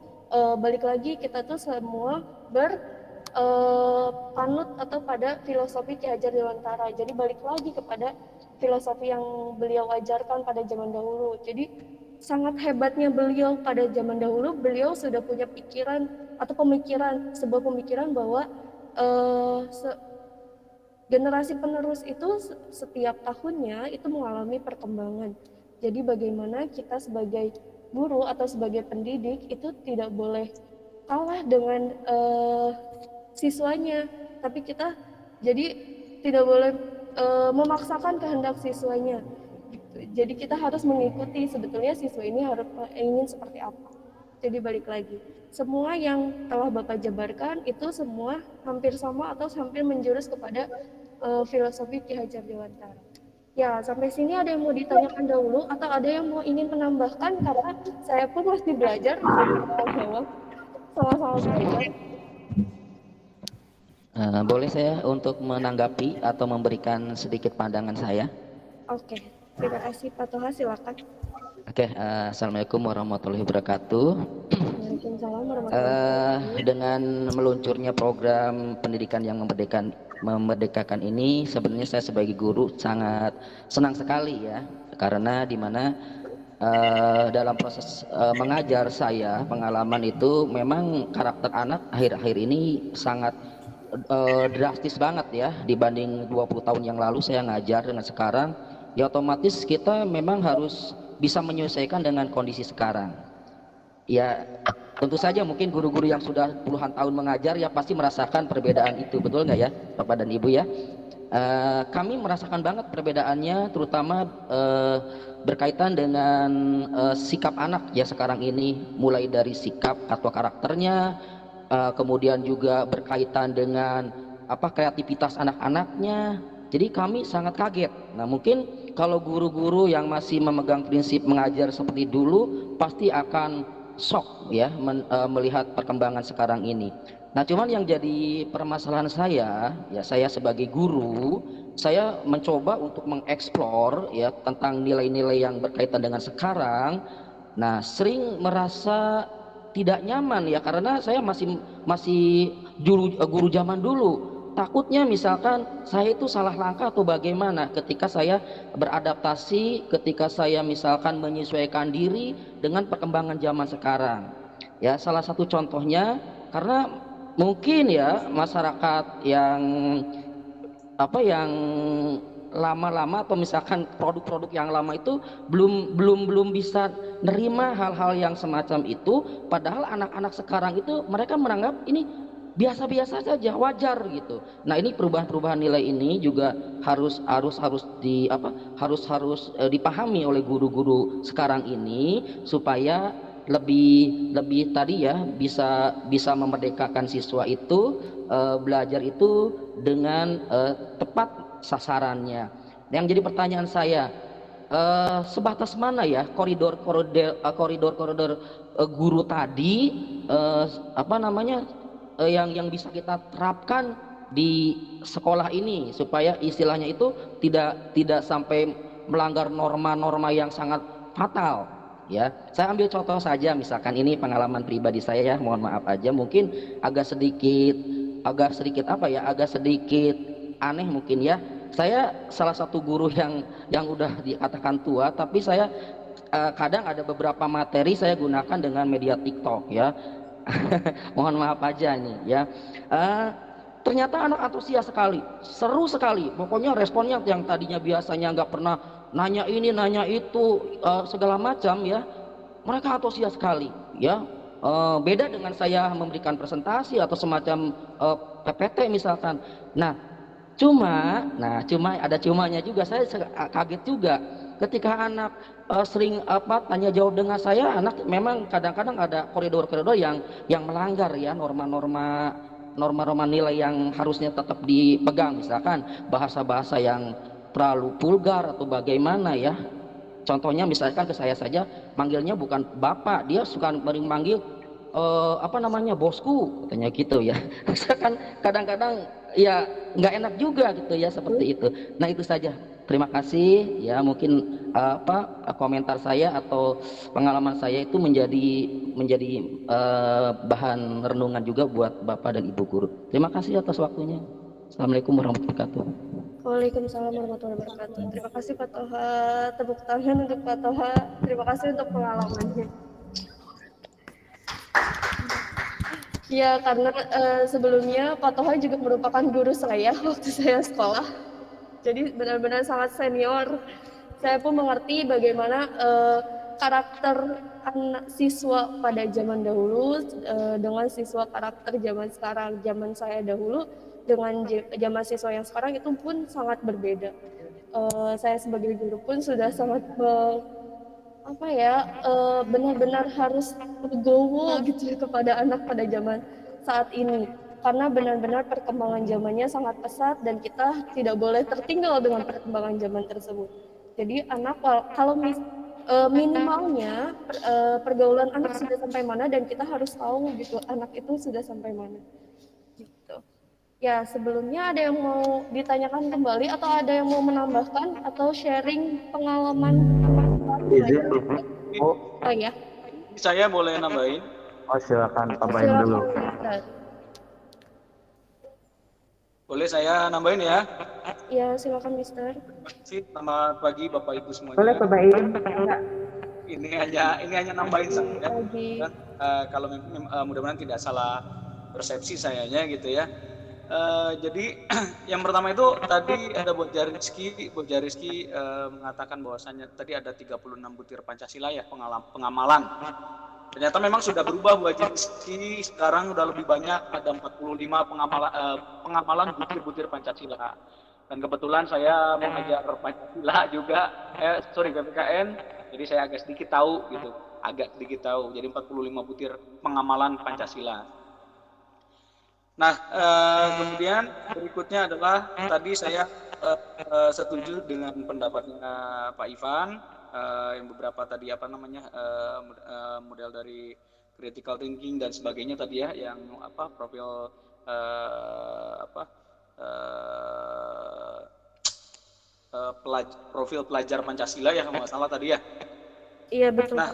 balik lagi kita tuh semua panut atau pada filosofi Ki Hajar Dewantara. Jadi balik lagi kepada filosofi yang beliau ajarkan pada zaman dahulu. Jadi sangat hebatnya beliau pada zaman dahulu, beliau sudah punya pikiran atau sebuah pemikiran bahwa generasi penerus itu setiap tahunnya itu mengalami perkembangan. Jadi bagaimana kita sebagai guru atau sebagai pendidik itu tidak boleh kalah dengan siswanya, tapi kita jadi tidak boleh memaksakan kehendak siswanya. Jadi kita harus mengikuti sebetulnya siswa ini harus ingin seperti apa. Jadi balik lagi, semua yang telah Bapak jabarkan itu semua hampir sama atau hampir menjurus kepada filosofi Ki Hajar Dewantara. Ya, sampai sini ada yang mau ditanyakan dahulu atau ada yang mau ingin menambahkan, karena saya pun masih belajar, jawab sama-sama belajar. Boleh saya untuk menanggapi atau memberikan sedikit pandangan saya? Oke, terima kasih Pak Toha, silakan. Oke, Assalamualaikum warahmatullahi wabarakatuh. Waalaikumsalam warahmatullahi wabarakatuh. Dengan meluncurnya program pendidikan yang memerdekakan ini, sebenarnya saya sebagai guru sangat senang sekali ya, karena dimana dalam proses mengajar saya, pengalaman itu memang karakter anak akhir-akhir ini sangat drastis banget ya, dibanding 20 tahun yang lalu saya ngajar dengan sekarang. Ya otomatis kita memang harus bisa menyesuaikan dengan kondisi sekarang. Ya tentu saja mungkin guru-guru yang sudah puluhan tahun mengajar ya pasti merasakan perbedaan itu, betul nggak ya Bapak dan Ibu ya? Kami merasakan banget perbedaannya, terutama berkaitan dengan sikap anak ya sekarang ini, mulai dari sikap atau karakternya, kemudian juga berkaitan dengan kreativitas anak-anaknya. Jadi kami sangat kaget. Nah mungkin kalau guru-guru yang masih memegang prinsip mengajar seperti dulu pasti akan shock ya melihat perkembangan sekarang ini. Nah cuman yang jadi permasalahan saya ya, saya sebagai guru, saya mencoba untuk mengeksplor ya tentang nilai-nilai yang berkaitan dengan sekarang. Nah sering merasa tidak nyaman ya, karena saya masih guru zaman dulu. Takutnya misalkan saya itu salah langkah atau bagaimana ketika saya beradaptasi, ketika saya misalkan menyesuaikan diri dengan perkembangan zaman sekarang. Ya, salah satu contohnya karena mungkin ya masyarakat yang yang lama-lama atau misalkan produk-produk yang lama itu belum bisa nerima hal-hal yang semacam itu, padahal anak-anak sekarang itu mereka menganggap ini biasa-biasa saja, wajar gitu. Nah ini perubahan-perubahan nilai ini juga harus dipahami oleh guru-guru sekarang ini supaya lebih tadi ya bisa memerdekakan siswa itu belajar itu dengan tepat sasarannya. Yang jadi pertanyaan saya, sebatas mana ya koridor guru tadi yang bisa kita terapkan di sekolah ini supaya istilahnya itu tidak sampai melanggar norma-norma yang sangat fatal ya. Saya ambil contoh saja, misalkan ini pengalaman pribadi saya ya, mohon maaf aja mungkin agak sedikit aneh mungkin ya. Saya salah satu guru yang udah dikatakan tua, tapi saya kadang ada beberapa materi saya gunakan dengan media TikTok ya. Mohon maaf aja nih ya. Ternyata anak antusias sekali, seru sekali. Pokoknya responnya yang tadinya biasanya nggak pernah nanya ini nanya itu segala macam ya, mereka antusias sekali ya. Beda dengan saya memberikan presentasi atau semacam PPT misalkan. Nah cuma ada cumanya juga. Saya kaget juga ketika anak sering tanya jawab dengan saya. Anak memang kadang-kadang ada koridor-koridor yang melanggar ya norma-norma nilai yang harusnya tetap dipegang, misalkan bahasa-bahasa yang terlalu vulgar atau bagaimana ya. Contohnya misalkan ke saya saja manggilnya bukan bapak, dia suka manggil apa namanya, bosku, katanya gitu ya. Kan kadang-kadang ya nggak enak juga gitu ya, seperti itu. Nah itu saja, terima kasih ya. Mungkin komentar saya atau pengalaman saya itu menjadi bahan renungan juga buat Bapak dan Ibu guru. Terima kasih atas waktunya. Assalamualaikum warahmatullahi wabarakatuh. Waalaikumsalam warahmatullahi wabarakatuh. Terima kasih Pak Toha. Tepuk tangan untuk Pak Toha. Terima kasih untuk pengalamannya. Ya, karena sebelumnya Pak Toha juga merupakan guru saya waktu saya sekolah. Jadi benar-benar sangat senior. Saya pun mengerti bagaimana karakter anak siswa pada zaman dahulu dengan siswa karakter zaman sekarang. Zaman saya dahulu dengan zaman siswa yang sekarang itu pun sangat berbeda. Saya sebagai guru pun sudah sangat benar-benar harus legowo gitu kepada anak pada zaman saat ini, karena benar-benar perkembangan zamannya sangat pesat dan kita tidak boleh tertinggal dengan perkembangan zaman tersebut. Jadi anak kalau minimalnya pergaulan anak sudah sampai mana dan kita harus tahu gitu anak itu sudah sampai mana gitu. Ya, sebelumnya ada yang mau ditanyakan kembali atau ada yang mau menambahkan atau sharing pengalaman? Oh ya. Saya boleh nambahin? Oh silakan tambahin dulu. Boleh saya nambahin ya? Ya, silakan Mister. Selamat pagi Bapak Ibu semuanya. Boleh tambahin. Ini hanya nambahin saja. Kalau mudah-mudahan tidak salah persepsi sayanya gitu ya. Jadi yang pertama itu tadi ada Bogja Rizky mengatakan bahwasannya tadi ada 36 butir Pancasila ya pengamalan. Ternyata memang sudah berubah Bu Haji Rizky, sekarang udah lebih banyak, ada 45 pengamalan butir-butir Pancasila. Dan kebetulan saya mengajar Pancasila juga, PPKN, jadi saya agak sedikit tahu. Jadi 45 butir pengamalan Pancasila. Nah, kemudian berikutnya adalah tadi saya setuju dengan pendapatnya Pak Ivan yang beberapa tadi model dari critical thinking dan sebagainya tadi ya, yang profil profil pelajar Pancasila ya kalau nggak salah tadi ya. Iya betul. Nah,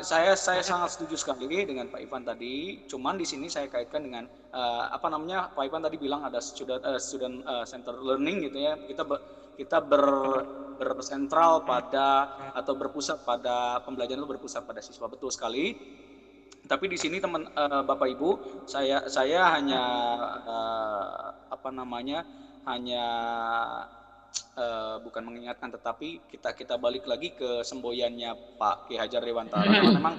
saya sangat setuju sekali dengan Pak Ivan tadi. Cuman di sini saya kaitkan dengan Pak Ivan tadi bilang ada student center learning gitu ya. Kita bersentral pada atau berpusat pada pembelajaran itu berpusat pada siswa, betul sekali. Tapi di sini Bapak Ibu, saya hanya bukan mengingatkan, tetapi kita balik lagi ke semboyannya Pak Ki Hajar Dewantara. Memang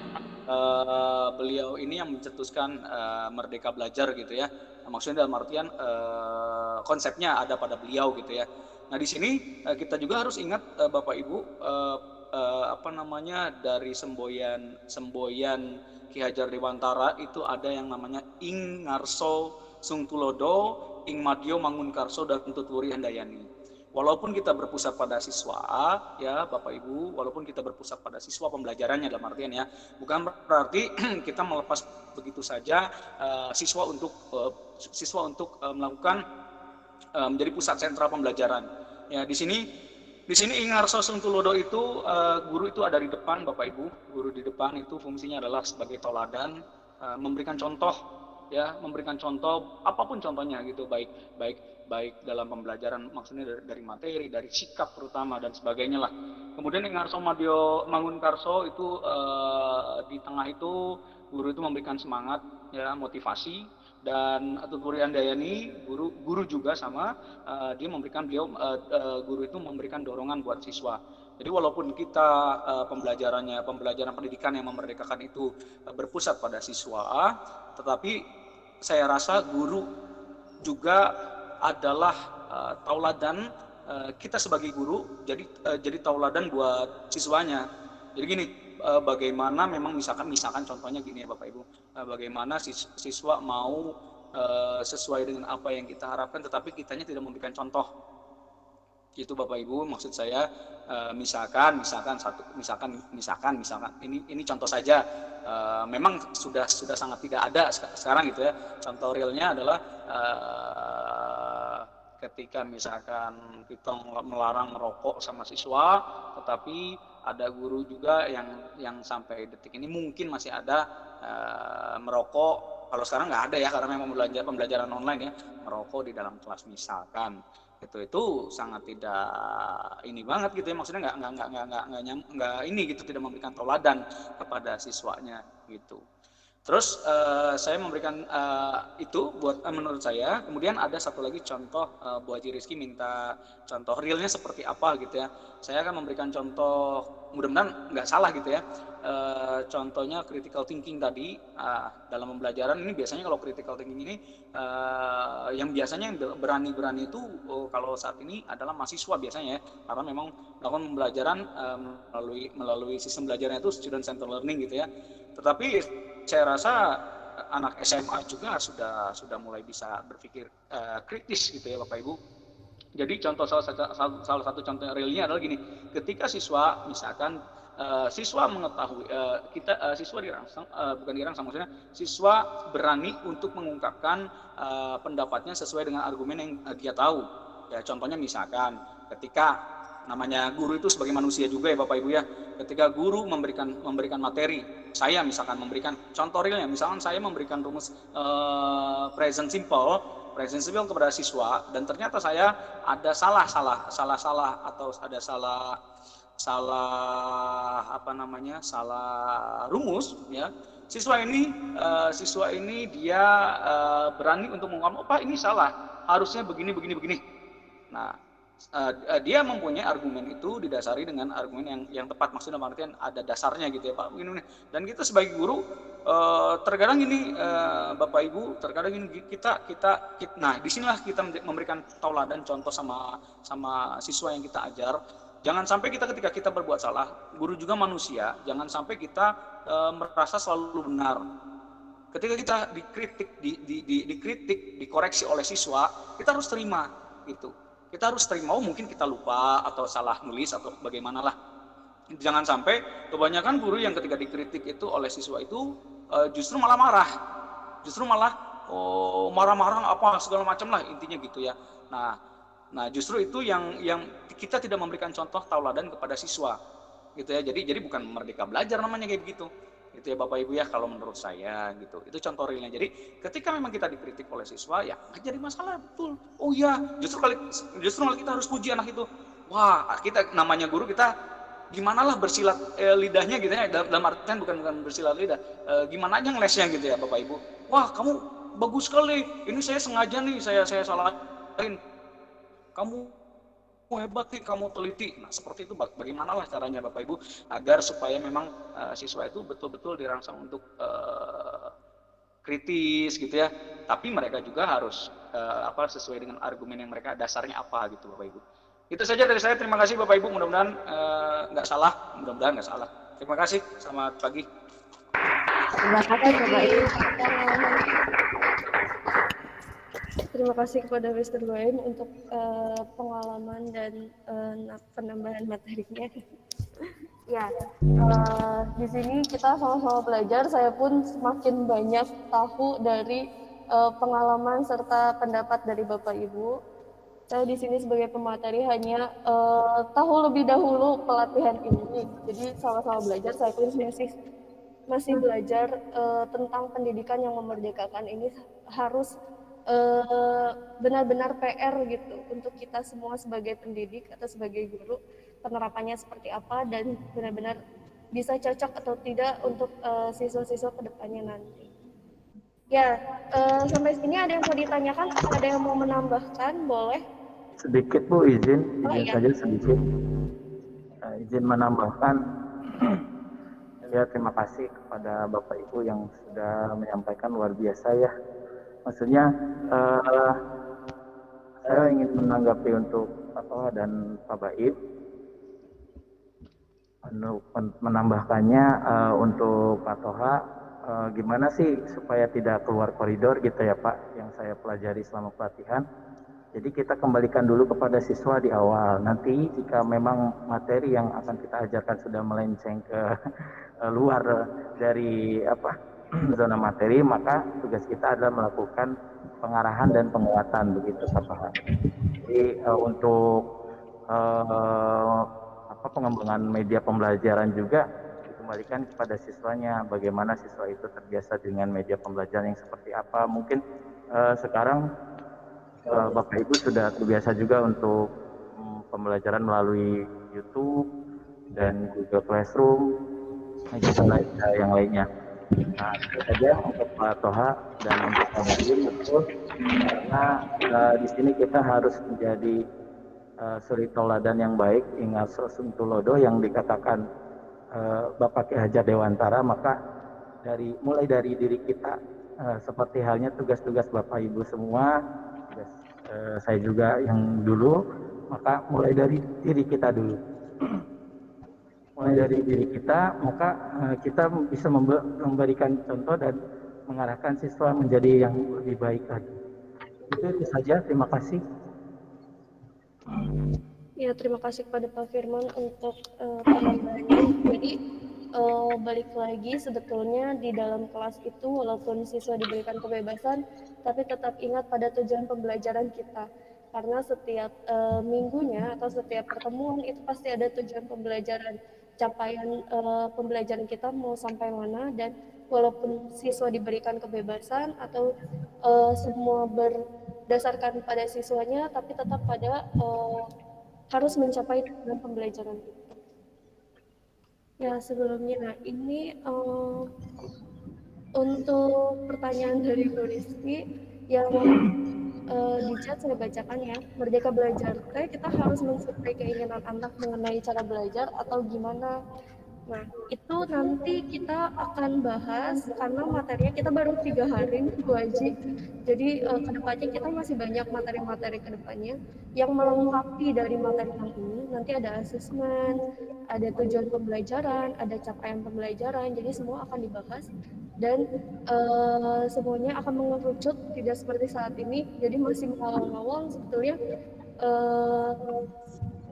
beliau ini yang mencetuskan Merdeka Belajar gitu ya. Maksudnya dalam artian konsepnya ada pada beliau gitu ya. Nah di sini kita juga harus ingat Bapak Ibu dari semboyan Ki Hajar Dewantara itu ada yang namanya Ing Ngarso Sung Tulodo, Ing Madyo Mangunkarso dan Tuturi Handayani. Walaupun kita berpusat pada siswa, ya Bapak Ibu, walaupun kita berpusat pada siswa pembelajarannya dalam artian ya, bukan berarti kita melepas begitu saja siswa untuk melakukan menjadi pusat sentral pembelajaran. Ya di sini Ing Ngarso Sung Tulodo itu guru itu ada di depan Bapak Ibu, guru di depan itu fungsinya adalah sebagai tauladan, memberikan contoh ya, memberikan contoh apapun contohnya gitu, baik dalam pembelajaran, maksudnya dari materi, dari sikap terutama dan sebagainya lah. Kemudian Ing Ngarso Madyo Mangunkarso itu di tengah itu guru itu memberikan semangat ya, motivasi, dan Tuturi Handayani guru juga sama, guru itu memberikan dorongan buat siswa. Jadi walaupun kita pembelajaran pendidikan yang memerdekakan itu berpusat pada siswa, tetapi saya rasa guru juga adalah tauladan kita sebagai guru, jadi tauladan buat siswanya. Jadi gini, bagaimana memang misalkan contohnya gini ya Bapak Ibu, bagaimana siswa mau sesuai dengan apa yang kita harapkan, tetapi kitanya tidak memberikan contoh. Itu Bapak Ibu, maksud saya misalkan ini contoh saja, memang sudah sangat tidak ada sekarang gitu ya. Contoh realnya adalah ketika misalkan kita melarang merokok sama siswa, tetapi ada guru juga yang sampai detik ini mungkin masih ada merokok. Kalau sekarang nggak ada ya, karena memang pembelajaran online ya, merokok di dalam kelas misalkan. Itu sangat tidak ini banget gitu ya, maksudnya nggak ini gitu, tidak memberikan tauladan kepada siswanya gitu. Terus saya memberikan itu buat menurut saya. Kemudian ada satu lagi contoh, Bu Haji Rizky minta contoh realnya seperti apa gitu ya. Saya akan memberikan contoh, mudah-mudahan nggak salah gitu ya. Contohnya critical thinking tadi dalam pembelajaran ini. Biasanya kalau critical thinking ini yang biasanya yang berani itu kalau saat ini adalah mahasiswa biasanya ya, karena memang melakukan pembelajaran melalui sistem belajarnya itu student centered learning gitu ya. Tetapi saya rasa anak SMA juga sudah mulai bisa berpikir kritis gitu ya Bapak Ibu. Jadi contoh salah satu contoh realnya adalah gini, ketika siswa misalkan siswa mengetahui siswa dirangsang, bukan dirangsang maksudnya, siswa berani untuk mengungkapkan pendapatnya sesuai dengan argumen yang dia tahu. Ya contohnya misalkan ketika namanya guru itu sebagai manusia juga ya Bapak Ibu ya. Ketika guru memberikan materi, saya misalkan memberikan contoh realnya, misalkan saya memberikan rumus present simple kepada siswa, dan ternyata saya ada salah atau ada salah rumus ya. Siswa ini dia berani untuk mengungkapkan, oh Pak ini salah, harusnya begini. Nah, dia mempunyai argumen itu didasari dengan argumen yang tepat, maksudnya artian ada dasarnya gitu ya Pak. Dan kita sebagai guru terkadang ini Bapak Ibu, terkadang ini kita nah disinilah kita memberikan tauladan contoh sama siswa yang kita ajar. Jangan sampai ketika kita berbuat salah, guru juga manusia, jangan sampai kita merasa selalu benar. Ketika kita dikritik, dikoreksi oleh siswa, kita harus terima gitu. Kita harus terima, mungkin kita lupa atau salah nulis atau bagaimanalah. Jangan sampai kebanyakan guru yang ketika dikritik itu oleh siswa itu justru malah marah. Justru malah marah-marah apa segala macam lah intinya gitu ya. Nah justru itu yang kita tidak memberikan contoh tauladan kepada siswa gitu ya. Jadi bukan merdeka belajar namanya kayak begitu. Itu ya Bapak Ibu ya kalau menurut saya gitu. Itu contoh realnya. Jadi ketika memang kita dikritik oleh siswa ya nggak jadi masalah, betul. Oh iya, justru malah kita harus puji anak itu. Wah, kita namanya guru, kita gimana lah bersilat lidahnya gitu ya, dalam artian bukan bersilat lidah. Gimana aja ngelesnya gitu ya Bapak Ibu. Wah, kamu bagus sekali. Ini saya sengaja nih, saya salahin. Kamu hebat nih, kamu teliti. Nah seperti itu bagaimana lah caranya Bapak Ibu agar supaya memang siswa itu betul-betul dirangsang untuk kritis gitu ya. Tapi mereka juga harus sesuai dengan argumen yang mereka dasarnya apa gitu Bapak Ibu. Itu saja dari saya. Terima kasih Bapak Ibu. Mudah-mudahan nggak salah. Terima kasih. Selamat pagi. Terima kasih Bapak Ibu. Terima kasih kepada Mr. Boyen untuk pengalaman dan penambahan materinya. Ya, di sini kita sama-sama belajar. Saya pun semakin banyak tahu dari pengalaman serta pendapat dari Bapak Ibu. Saya di sini sebagai pemateri hanya tahu lebih dahulu pelatihan ini. Jadi sama-sama belajar. Saya pun masih belajar tentang pendidikan yang memerdekakan ini harus benar-benar PR gitu untuk kita semua sebagai pendidik atau sebagai guru, penerapannya seperti apa dan benar-benar bisa cocok atau tidak untuk siswa-siswa kedepannya nanti. Ya, sampai sini ada yang mau ditanyakan, ada yang mau menambahkan, boleh? Sedikit Bu, izin iya. saja sedikit. Izin menambahkan. Ya, terima kasih kepada Bapak Ibu yang sudah menyampaikan, luar biasa ya. Maksudnya saya ingin menanggapi untuk Pak Toha dan Pak Baib untuk menambahkannya untuk Pak Toha, gimana sih supaya tidak keluar koridor gitu ya Pak, yang saya pelajari selama pelatihan. Jadi kita kembalikan dulu kepada siswa di awal. Nanti jika memang materi yang akan kita ajarkan sudah melenceng ke luar dari zona materi, maka tugas kita adalah melakukan pengarahan dan penguatan, begitu Pak Farhan. Jadi untuk pengembangan media pembelajaran juga dikembalikan kepada siswanya, bagaimana siswa itu terbiasa dengan media pembelajaran yang seperti apa. Mungkin sekarang Bapak Ibu sudah terbiasa juga untuk pembelajaran melalui YouTube dan Google Classroom dan yang lainnya. Nah, itu saja untuk Pak Toha dan untuk Pak Bayu, betul, karena di sini kita harus menjadi suri tauladan yang baik, ingat Suntulodo yang dikatakan Bapak Ki Hajar Dewantara. Maka mulai dari diri kita, seperti halnya tugas-tugas Bapak Ibu semua, saya juga yang dulu, maka mulai dari diri kita dulu. Mulai dari diri kita, maka kita bisa memberikan contoh dan mengarahkan siswa menjadi yang lebih baik lagi. Itu saja, terima kasih. Ya, terima kasih kepada Pak Firman untuk penambahannya. Jadi balik lagi, sebetulnya di dalam kelas itu walaupun siswa diberikan kebebasan, tapi tetap ingat pada tujuan pembelajaran kita. Karena setiap minggunya atau setiap pertemuan itu pasti ada tujuan pembelajaran, capaian pembelajaran kita mau sampai mana, dan walaupun siswa diberikan kebebasan atau semua berdasarkan pada siswanya, tapi tetap pada harus mencapai tujuan pembelajaran itu. Ya, sebelumnya ini untuk pertanyaan dari Bu Rizky yang di chat saya bacakan ya. Merdeka Belajar teh kita harus mensuplai keinginan anak mengenai cara belajar atau gimana. Nah, itu nanti kita akan bahas karena materinya kita baru 3 hari Bu Haji. Jadi kedepannya kita masih banyak materi-materi kedepannya yang melengkapi dari materi yang ini. Nanti ada asesmen, ada tujuan pembelajaran, ada capaian pembelajaran. Jadi semua akan dibahas dan semuanya akan mengerucut, tidak seperti saat ini. Jadi masih mengawang-awang sebetulnya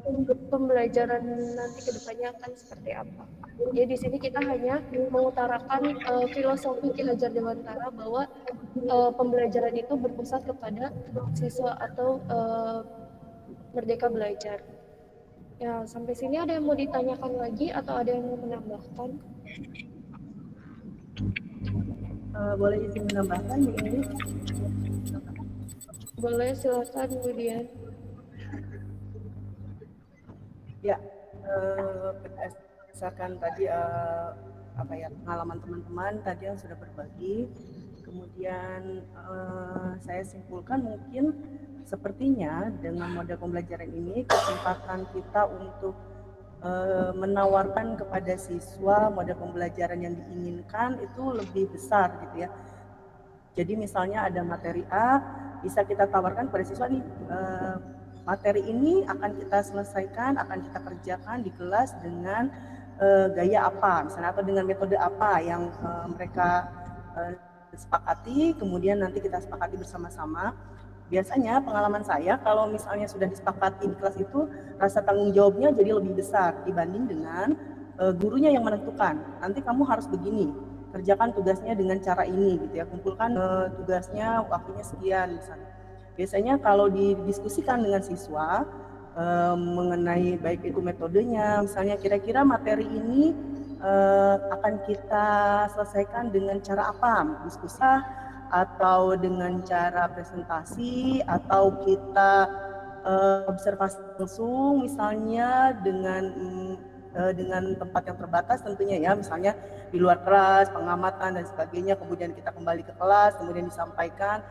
untuk pembelajaran nanti kedepannya akan seperti apa. Jadi di sini kita hanya mengutarakan filosofi Ki Hajar Dewantara bahwa pembelajaran itu berpusat kepada siswa atau merdeka belajar. Ya, sampai sini ada yang mau ditanyakan lagi atau ada yang mau menambahkan? Boleh izin menambahkan ini? Boleh, silakan Bu Dian. Ya, berdasarkan tadi pengalaman teman-teman tadi yang sudah berbagi, kemudian saya simpulkan mungkin sepertinya dengan model pembelajaran ini kesempatan kita untuk menawarkan kepada siswa model pembelajaran yang diinginkan itu lebih besar gitu ya. Jadi misalnya ada materi A, bisa kita tawarkan kepada siswa nih, materi ini akan kita selesaikan, akan kita kerjakan di kelas dengan gaya apa, misalnya, atau dengan metode apa yang mereka sepakati, kemudian nanti kita sepakati bersama-sama. Biasanya pengalaman saya kalau misalnya sudah disepakati di kelas itu, rasa tanggung jawabnya jadi lebih besar dibanding dengan gurunya yang menentukan. Nanti kamu harus begini, kerjakan tugasnya dengan cara ini gitu ya, kumpulkan tugasnya waktunya sekian misalnya. Biasanya kalau didiskusikan dengan siswa mengenai baik itu metodenya, misalnya kira-kira materi ini akan kita selesaikan dengan cara apa, diskusi atau dengan cara presentasi, atau kita observasi langsung misalnya dengan tempat yang terbatas tentunya ya, misalnya di luar kelas, pengamatan dan sebagainya, kemudian kita kembali ke kelas, kemudian disampaikan.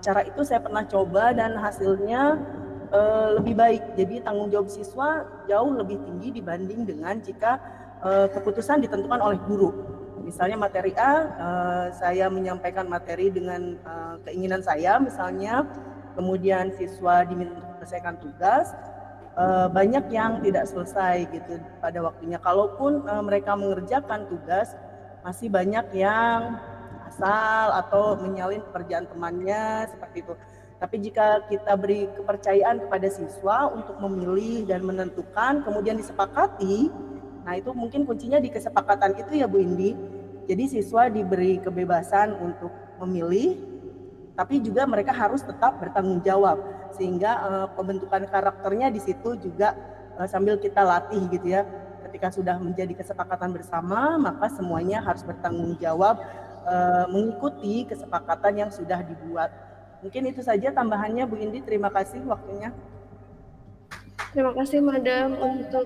Cara itu saya pernah coba dan hasilnya lebih baik. Jadi tanggung jawab siswa jauh lebih tinggi dibanding dengan jika keputusan ditentukan oleh guru. Misalnya materi A, saya menyampaikan materi dengan keinginan saya misalnya, kemudian siswa diminta selesaikan tugas, banyak yang tidak selesai gitu pada waktunya. Kalaupun mereka mengerjakan tugas, masih banyak yang asal atau menyalin pekerjaan temannya seperti itu. Tapi jika kita beri kepercayaan kepada siswa untuk memilih dan menentukan, kemudian disepakati, nah itu mungkin kuncinya di kesepakatan itu ya Bu Indi. Jadi siswa diberi kebebasan untuk memilih, tapi juga mereka harus tetap bertanggung jawab. Sehingga pembentukan karakternya di situ juga sambil kita latih gitu ya. Ketika sudah menjadi kesepakatan bersama, maka semuanya harus bertanggung jawab mengikuti kesepakatan yang sudah dibuat. Mungkin itu saja tambahannya Bu Indi, terima kasih waktunya. Terima kasih Madam untuk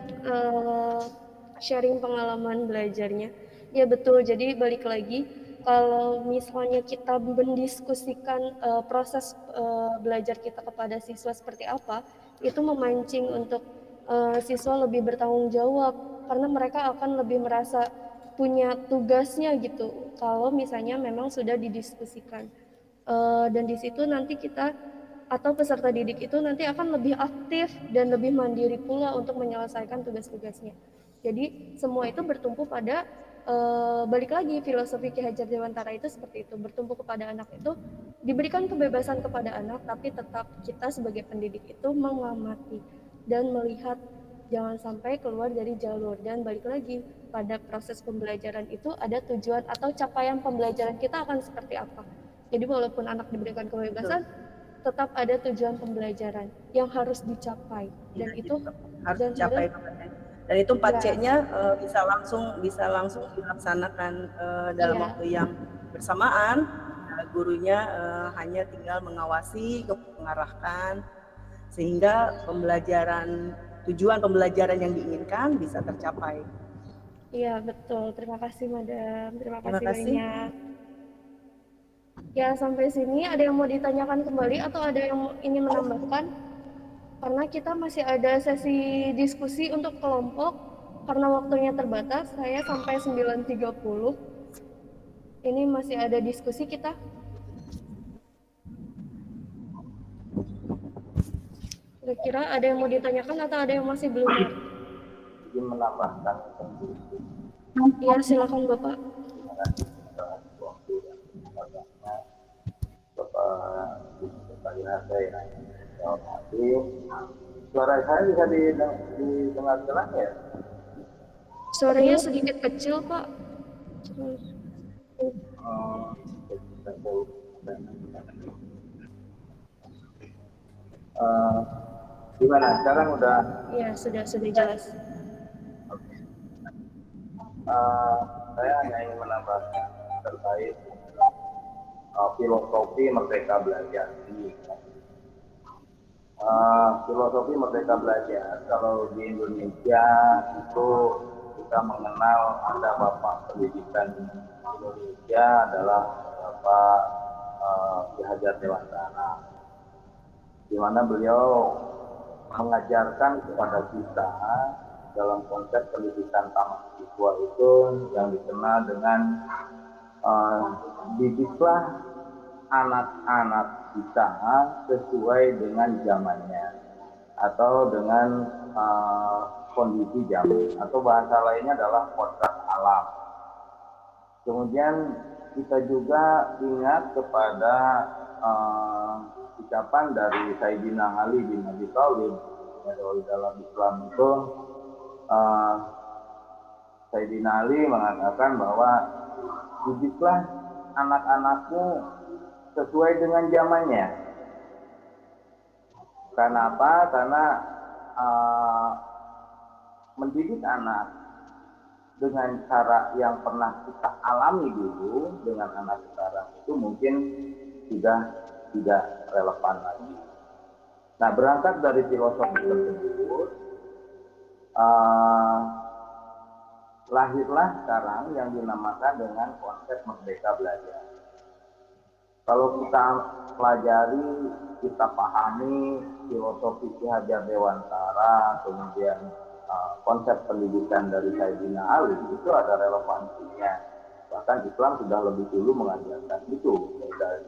sharing pengalaman belajarnya. Ya betul, jadi balik lagi, kalau misalnya kita mendiskusikan proses belajar kita kepada siswa seperti apa, itu memancing untuk siswa lebih bertanggung jawab, karena mereka akan lebih merasa punya tugasnya gitu, kalau misalnya memang sudah didiskusikan. Dan di situ nanti kita atau peserta didik itu nanti akan lebih aktif dan lebih mandiri pula untuk menyelesaikan tugas-tugasnya. Jadi semua itu bertumpu pada balik lagi filosofi Ki Hajar Dewantara itu seperti itu, bertumpu kepada anak itu, diberikan kebebasan kepada anak, tapi tetap kita sebagai pendidik itu mengamati dan melihat jangan sampai keluar dari jalur. Dan balik lagi pada proses pembelajaran itu ada tujuan atau capaian pembelajaran kita akan seperti apa. Jadi walaupun anak diberikan kebebasan, tetap ada tujuan pembelajaran yang harus dicapai, dan itu harus dicapai. Dan itu 4C-nya bisa langsung dilaksanakan dalam waktu yang bersamaan. Gurunya hanya tinggal mengawasi, mengarahkan, sehingga tujuan pembelajaran yang diinginkan bisa tercapai. Iya betul, terima kasih Madam, terima kasih banyak. Ya sampai sini ada yang mau ditanyakan kembali atau ada yang ingin menambahkan? Karena kita masih ada sesi diskusi untuk kelompok, karena waktunya terbatas, saya sampai 9.30. Ini masih ada diskusi kita. Kira-kira ada yang mau ditanyakan atau ada yang masih belum? Ingin menambahkan. Iya silakan Bapak. Suara saya bisa didengar jelas ya? Suaranya sedikit kecil Pak. Gimana? Sekarang udah? Iya sudah jelas. Saya hanya ingin menambahkan terkait filosofi Merdeka Belajar. Filosofi Merdeka Belajar, kalau di Indonesia itu kita mengenal ada Bapak Pendidikan Indonesia adalah Bapak Ki Hajar Dewantara, di mana beliau mengajarkan kepada kita dalam konsep pendidikan tamat siswa itu yang dikenal dengan didiklah anak-anak kita sesuai dengan zamannya atau dengan kondisi zaman, atau bahasa lainnya adalah kodrat alam. Kemudian kita juga ingat kepada ucapan dari Sayyidina Ali bin Abi Thalib dalam Islam itu. Sayyidina Ali mengatakan bahwa didiklah anak-anakmu sesuai dengan zamannya. Karena apa? Karena mendidik anak dengan cara yang pernah kita alami dulu dengan anak sekarang itu mungkin sudah tidak relevan lagi. Nah, berangkat dari filosofi tersebut, lahirlah sekarang yang dinamakan dengan konsep Merdeka Belajar. Kalau kita pelajari, kita pahami filosofi Ki Hajar Dewantara, kemudian konsep pendidikan dari Sayyidina Ali, itu ada relevansinya. Bahkan Islam sudah lebih dulu mengajarkan itu.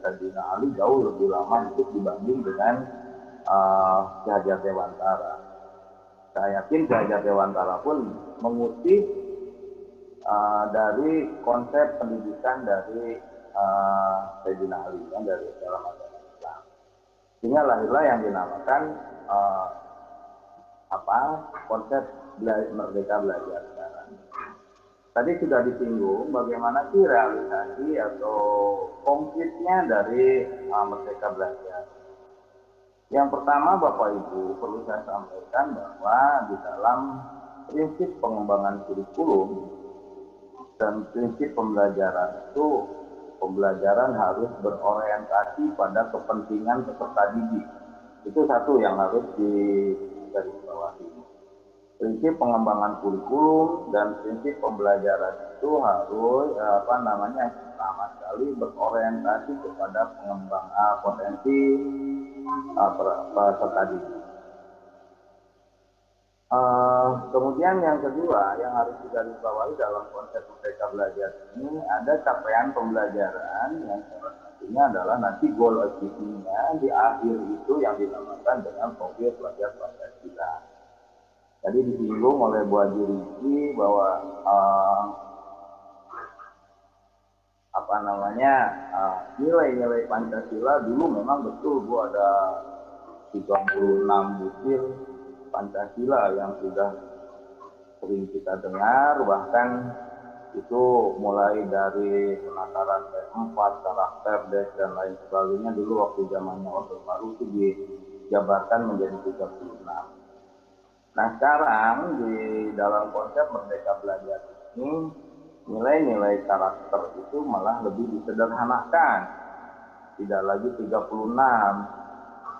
Sayyidina Ali jauh lebih lama hidup dibanding dengan Ki Hajar Dewantara. Saya yakin Ki Hajar Dewantara pun mengutip dari konsep pendidikan dari Sayyidina Ali, dari dalam agama Islam. Sehingga lahirlah yang dinamakan konsep merdeka belajar sekarang. Tadi sudah disinggung bagaimana sih realisasi atau konkretnya dari merdeka belajar. Yang pertama Bapak Ibu perlu saya sampaikan bahwa di dalam prinsip pengembangan kurikulum dan prinsip pembelajaran itu, pembelajaran harus berorientasi pada kepentingan peserta didik. Itu satu yang harus digarisbawahi. Prinsip pengembangan kurikulum dan prinsip pembelajaran itu harus pertama sekali berorientasi kepada pengembangan potensi peserta didik. Kemudian yang kedua yang harus digarisbawahi dalam konsep merdeka belajar ini ada capaian pembelajaran yang salah satunya adalah nanti goal achievement-nya di akhir itu yang dinamakan dengan profil pelajar Pancasila. Tadi disinggung oleh Bu Haji Rizky bahwa nilai-nilai Pancasila dulu memang betul Bu ada 36 butir Pancasila yang sudah sering kita dengar, bahkan itu mulai dari penataran P4, karakter, des, dan lain sebagainya dulu waktu zamannya Orde Baru itu dijabarkan menjadi 36. Nah sekarang di dalam konsep merdeka belajar ini nilai-nilai karakter itu malah lebih disederhanakan, tidak lagi 36.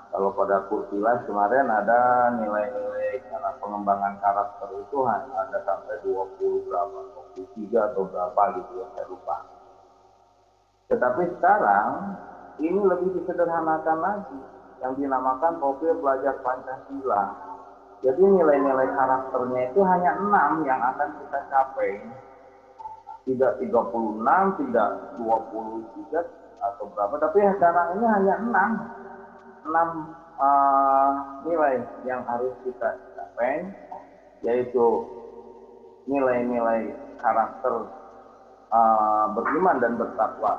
Kalau pada kursilas kemarin ada nilai-nilai pengembangan karakter itu ada sampai 20 berapa, 23 atau berapa gitu ya, saya lupa. Tetapi sekarang ini lebih disederhanakan lagi yang dinamakan profil pelajar Pancasila. Jadi nilai-nilai karakternya itu hanya 6 yang akan kita capai. Tidak 36, tidak 23 atau berapa, tapi sekarang ini hanya 6 nilai yang harus kita capai, yaitu nilai-nilai karakter beriman dan bertakwa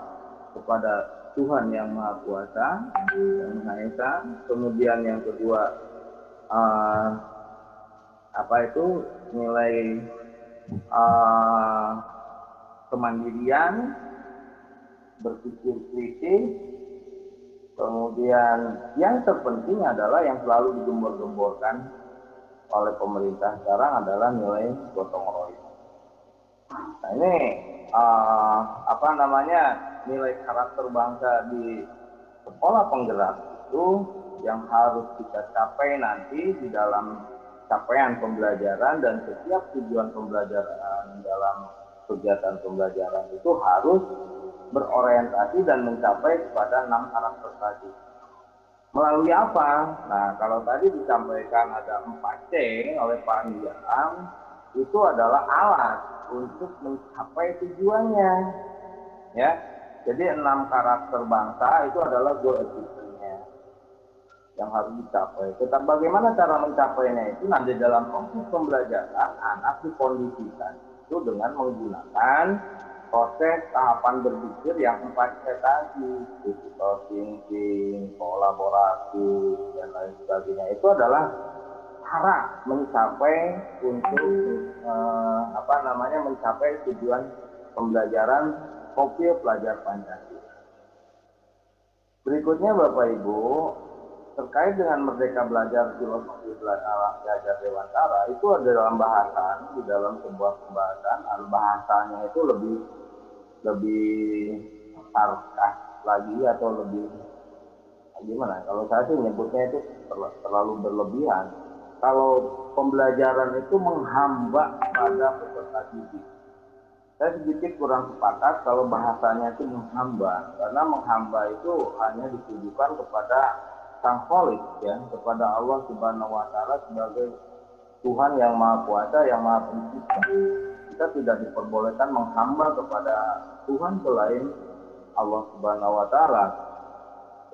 kepada Tuhan yang Maha Kuasa, yang Maha Esa. Kemudian yang kedua nilai kemandirian, berpikir kritis. Kemudian yang terpenting adalah yang selalu digembor-gemborkan oleh pemerintah sekarang adalah nilai gotong royong. Nah ini nilai karakter bangsa di sekolah penggerak itu yang harus kita capai nanti di dalam capaian pembelajaran, dan setiap tujuan pembelajaran dalam kegiatan pembelajaran itu harus berorientasi dan mencapai kepada 6 karakter tadi. Melalui apa? Nah, kalau tadi disampaikan ada 4C oleh Pak Anjang, itu adalah alat untuk mencapai tujuannya. Ya. Jadi 6 karakter bangsa itu adalah goal achievement-nya yang harus dicapai. Tetapi bagaimana cara mencapainya itu nanti dalam proses pembelajaran anak dikondisikan itu dengan menggunakan proses tahapan berpikir yang 4C tadi, critical thinking, kolaborasi, dan lain sebagainya. Itu adalah cara mencapai mencapai tujuan pembelajaran profil pelajar Pancasila. Berikutnya Bapak Ibu, terkait dengan merdeka belajar filosofi belajar Dewantara, itu ada dalam bahasan, di dalam sebuah pembahasan, bahasanya itu lebih sarkas lagi atau lebih gimana? Kalau saya sih menyebutnya itu terlalu berlebihan. Kalau pembelajaran itu menghamba pada peserta didik, saya sedikit kurang sepakat kalau bahasanya itu menghamba, karena menghamba itu hanya ditujukan kepada Sang Khalik, ya, kepada Allah Subhanahu wa Ta'ala sebagai Tuhan yang Maha Kuasa, yang Maha Pencipta. Kita tidak diperbolehkan menghamba kepada Tuhan selain Allah Subhanahu wa Ta'ala.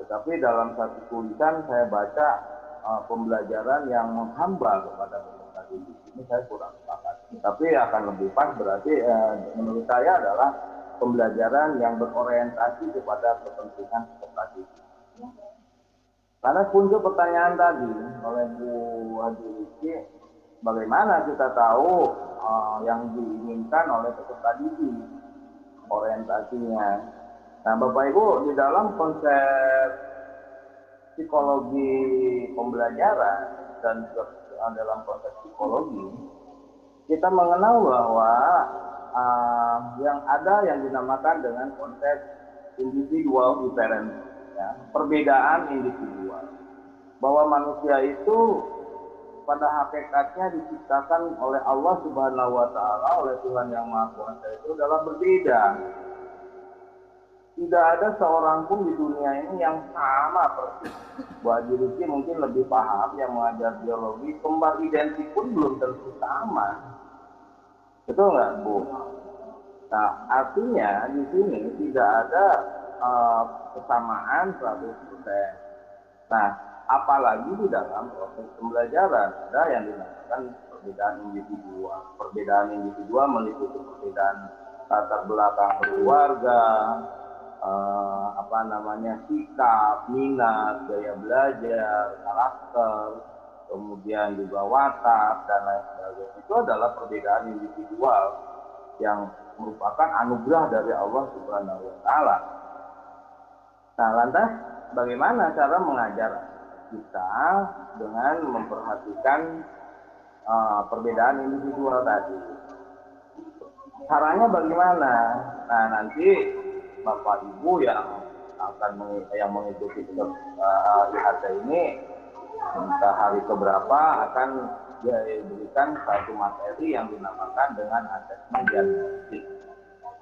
Tetapi dalam satu tulisan saya baca pembelajaran yang menghamba kepada peserta didik, ini saya kurang sepakat. Tapi akan lebih pas berarti menurut saya adalah pembelajaran yang berorientasi kepada kepentingan peserta didik. Karena muncul pertanyaan tadi oleh Bu Haji Rizky, bagaimana kita tahu yang diinginkan oleh peserta didik, orientasinya. Nah, Bapak Ibu, di dalam konsep psikologi pembelajaran dan dalam konsep psikologi, kita mengenal bahwa yang ada yang dinamakan dengan konsep individual difference, ya, perbedaan individual. Bahwa manusia itu pada hakikatnya diciptakan oleh Allah Subhanahu wa Ta'ala, oleh Tuhan Yang Maha Kuasa itu adalah berbeda. Tidak ada seorang pun di dunia ini yang sama persis. Bu Haji Rizky mungkin lebih paham, yang mengajar biologi, kembar identik pun belum tentu sama. Betul nggak, Bu? Nah, artinya di sini tidak ada kesamaan 100%. Nah, apalagi di dalam proses pembelajaran ada yang dinamakan perbedaan individual. Perbedaan individual meliputi perbedaan latar belakang keluarga, sikap, minat, gaya belajar, karakter, kemudian juga watak dan lain sebagainya. Itu adalah perbedaan individual yang merupakan anugerah dari Allah Subhanahu wa Ta'ala. Nah, lantas bagaimana cara mengajar kita dengan memperhatikan perbedaan individual tadi? Caranya bagaimana? Nah, nanti Bapak Ibu yang mengikuti IHT ini entah hari keberapa akan diberikan satu materi yang dinamakan dengan asesmen diagnostik.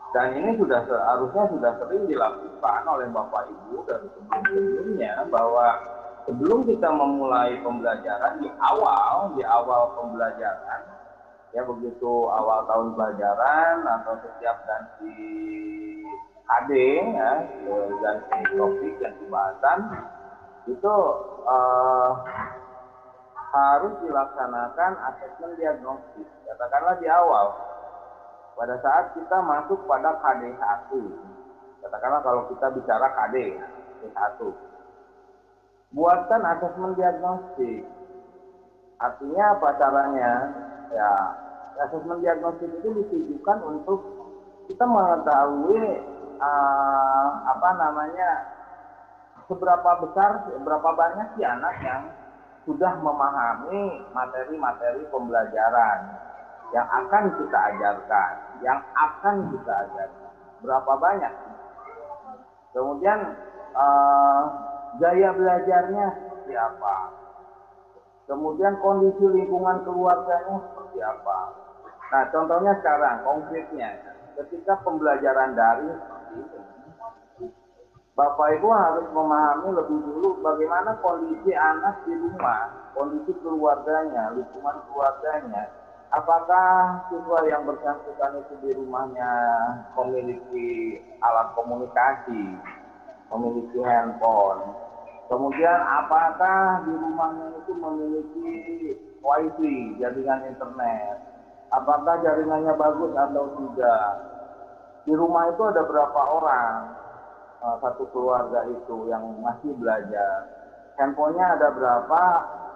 Dan ini harusnya sudah sering dilakukan oleh Bapak Ibu dan sebelum-sebelumnya, bahwa sebelum kita memulai pembelajaran di awal pembelajaran, ya begitu awal tahun pelajaran atau setiap ganti KD, ya, ganti topik, ganti bahasan, itu harus dilaksanakan asesmen diagnostik. Katakanlah di awal, pada saat kita masuk pada KD 1, katakanlah kalau kita bicara KD 1, buatkan asesmen diagnostik. Artinya apa caranya? Ya, asesmen diagnostik itu ditujukan untuk kita mengetahui seberapa banyak si anak yang sudah memahami materi-materi pembelajaran yang akan kita ajarkan, berapa banyak. Kemudian gaya belajarnya seperti apa, kemudian kondisi lingkungan keluarganya seperti apa. Nah, contohnya sekarang konkretnya, ketika pembelajaran daring seperti ini, Bapak Ibu harus memahami lebih dulu bagaimana kondisi anak di rumah, kondisi keluarganya, lingkungan keluarganya. Apakah siswa yang bersangkutan itu di rumahnya memiliki alat komunikasi, memiliki handphone. Kemudian apakah di rumahnya itu memiliki wifi, jaringan internet. Apakah jaringannya bagus atau tidak. Di rumah itu ada berapa orang satu keluarga itu yang masih belajar. Handphonenya ada berapa,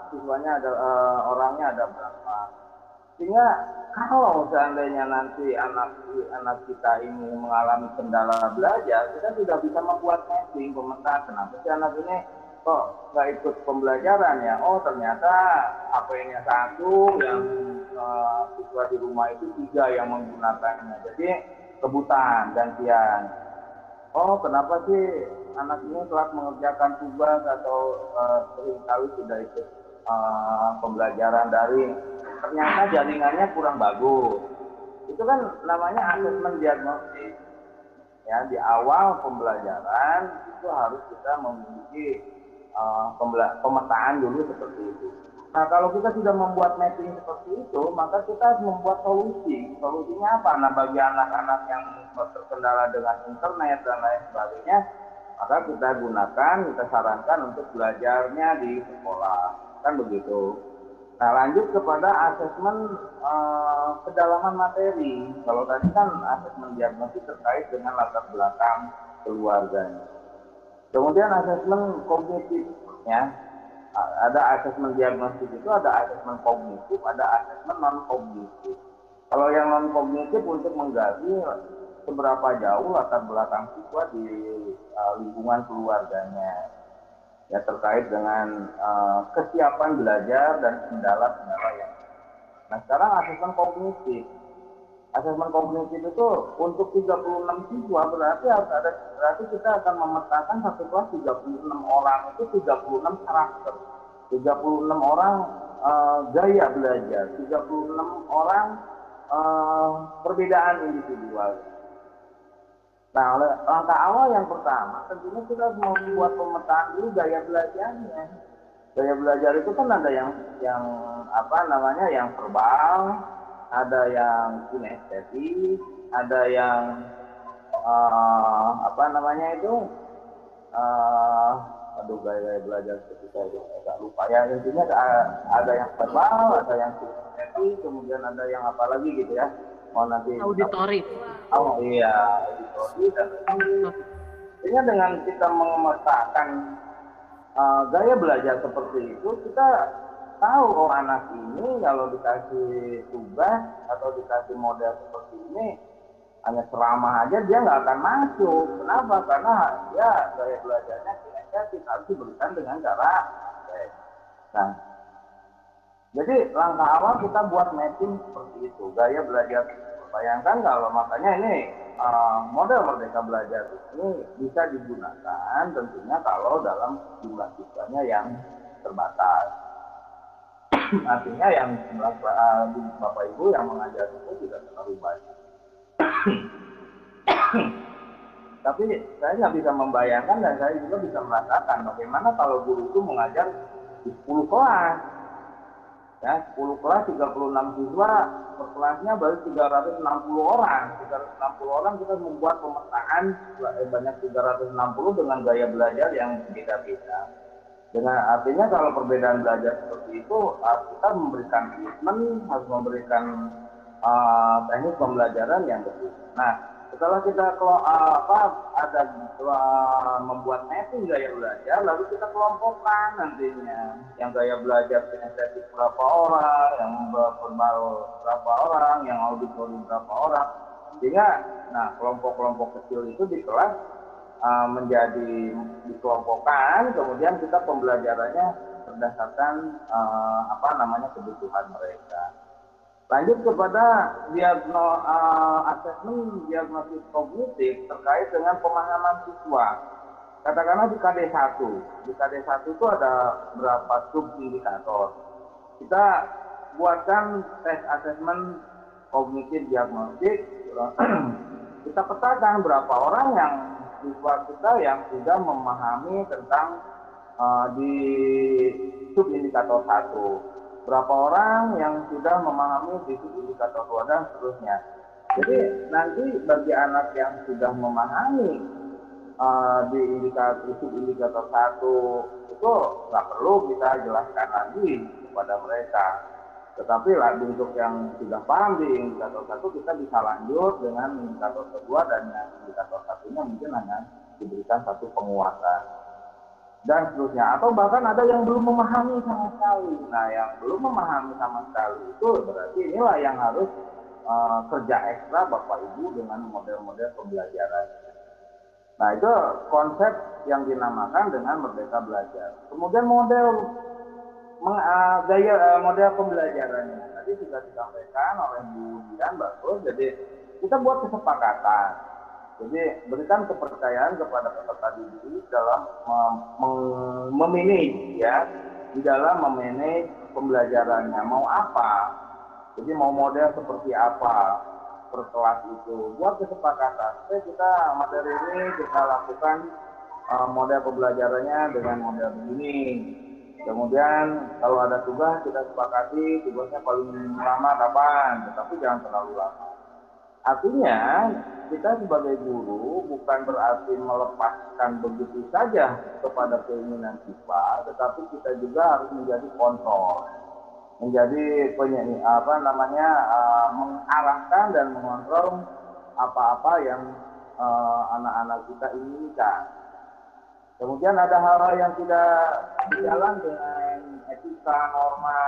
siswanya orangnya ada berapa. Sehingga kalau seandainya nanti anak kita ini mengalami kendala belajar, kita tidak bisa membuat mapping pemetaan. Kenapa sih anak ini kok nggak ikut pembelajaran ya? Oh, ternyata HP-nya satu, yang siswa di rumah itu 3 yang menggunakannya. Jadi rebutan, gantian. Oh, kenapa sih anak ini telah mengerjakan tugas atau seringkali sudah ikut pembelajaran daring? Ternyata jaringannya kurang bagus. Itu kan namanya asesmen diagnostik. Ya, di awal pembelajaran itu harus kita memiliki pemetaan dulu seperti itu. Nah, kalau kita sudah membuat mapping seperti itu, maka kita harus membuat solusi. Solusinya apa? Nah, bagi anak-anak yang terkendala dengan internet dan lain sebagainya, maka kita sarankan untuk belajarnya di sekolah. Kan begitu. Nah, lanjut kepada asesmen kedalaman materi. Kalau tadi kan asesmen diagnosis terkait dengan latar belakang keluarganya. Kemudian asesmen kognitif, ya. Ada asesmen diagnostik itu, ada asesmen kognitif, ada asesmen non kognitif. Kalau yang non kognitif untuk menggali seberapa jauh latar belakang siswa di lingkungan keluarganya, ya terkait dengan kesiapan belajar dan kendala-kendala yang. Nah sekarang asesmen kognitif. Asesmen kognitif itu untuk 36 siswa berarti kita akan memetakan satu kelas 36 orang itu 36 karakter, 36 orang gaya belajar, 36 orang perbedaan individual. Nah, langkah awal yang pertama tentunya kita harus membuat pemetaan dulu gaya belajarnya. Gaya belajar itu kan ada yang yang verbal, ada yang kinestetik, ada yang gaya belajar seperti saya agak lupa ya, intinya ada yang verbal, ada yang kinestetik, kemudian ada yang apa lagi gitu ya, mau nanti auditory. Oh iya, auditory dan intinya dengan kita memetakan gaya belajar seperti itu, kita tahu anak ini kalau dikasih tugas atau dikasih model seperti ini hanya ceramah aja dia nggak akan masuk. Kenapa? Karena ya gaya belajarnya kita harus diberikan dengan cara baik. Nah, jadi langkah awal kita buat mapping seperti itu, gaya belajar. Bayangkan kalau makanya ini model Merdeka Belajar ini bisa digunakan tentunya kalau dalam jumlah siswanya yang terbatas. Artinya yang jumlah Bapak Ibu yang mengajar itu tidak terlalu banyak. Tapi saya nggak bisa membayangkan dan saya juga bisa merasakan bagaimana kalau guru itu mengajar di 10 kelas. Ya, 10 kelas 36 siswa, per kelasnya baru 360 orang. 360 orang kita membuat pemetaan banyak 360 dengan gaya belajar yang berbeda-beda. Dengan artinya kalau perbedaan belajar seperti itu, kita memberikan treatment, harus memberikan teknik pembelajaran yang berbeda. Nah, setelah kita membuat mapping gaya belajar, lalu kita kelompokkan nantinya. Yang gaya belajar kinestetik berapa orang, yang verbal berapa orang, yang auditory berapa orang. Sehingga, nah kelompok-kelompok kecil itu di kelas menjadi dikelompokkan, kemudian kita pembelajarannya berdasarkan kebutuhan mereka. Lanjut kepada asesmen diagnosis kognitif terkait dengan pemahaman siswa. Katakanlah di KD1. Di KD1 itu ada berapa sub indikator. Kita buatkan tes asesmen kognitif diagnostik. Kita petakan berapa orang yang siswa kita yang sudah memahami tentang di sub indikator 1. Berapa orang yang sudah memahami di sub indikator 2 dan seterusnya. Jadi nanti bagi anak yang sudah memahami di sub indikator 1 itu nggak perlu kita jelaskan lagi kepada mereka. Tetapi untuk yang sudah paham di indikator 1 kita bisa lanjut dengan indikator kedua, dan yang indikator 1-nya mungkin hanya diberikan satu penguatan dan seterusnya. Atau bahkan ada yang belum memahami sama sekali. Nah, yang belum memahami sama sekali itu berarti inilah yang harus kerja ekstra Bapak Ibu dengan model-model pembelajaran. Nah, itu konsep yang dinamakan dengan Merdeka Belajar. Kemudian model pembelajarannya tadi sudah disampaikan oleh Bu Dian, bagus. Jadi kita buat kesepakatan. Jadi berikan kepercayaan kepada peserta didik dalam memanage ya, di dalam memanage pembelajarannya. Mau apa? Jadi mau model seperti apa per kelas itu. Buat kesepakatan. Jadi kita materi ini kita lakukan model pembelajarannya dengan model begini. Kemudian kalau ada tugas kita sepakati tugasnya paling lama kapan, tetapi jangan terlalu lama. Artinya kita sebagai guru bukan berarti melepaskan begitu saja kepada keinginan siswa, tetapi kita juga harus menjadi kontrol, menjadi mengarahkan dan mengontrol apa-apa yang anak-anak kita inginkan. Kemudian ada hal-hal yang tidak sejalan dengan etika, norma,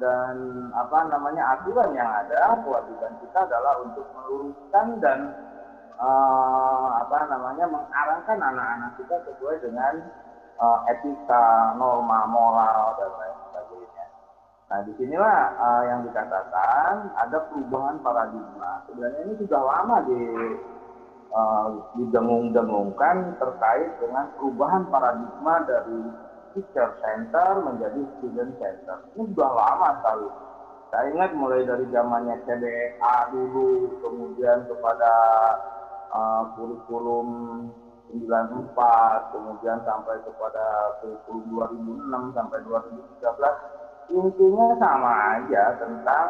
dan aturan yang ada. Kewajiban kita adalah untuk meluruskan dan mengarahkan anak-anak kita sesuai dengan etika, norma, moral, dan lain sebagainya. Nah, disinilah yang dikatakan ada perubahan paradigma. Sebenarnya ini sudah lama didengung-dengungkan terkait dengan perubahan paradigma dari teacher center menjadi student center. Ini sudah lama sekali. Saya ingat mulai dari zamannya CBA dulu, kemudian kepada kurikulum 94, kemudian sampai kepada kurikulum 2006 sampai 2013, intinya sama aja tentang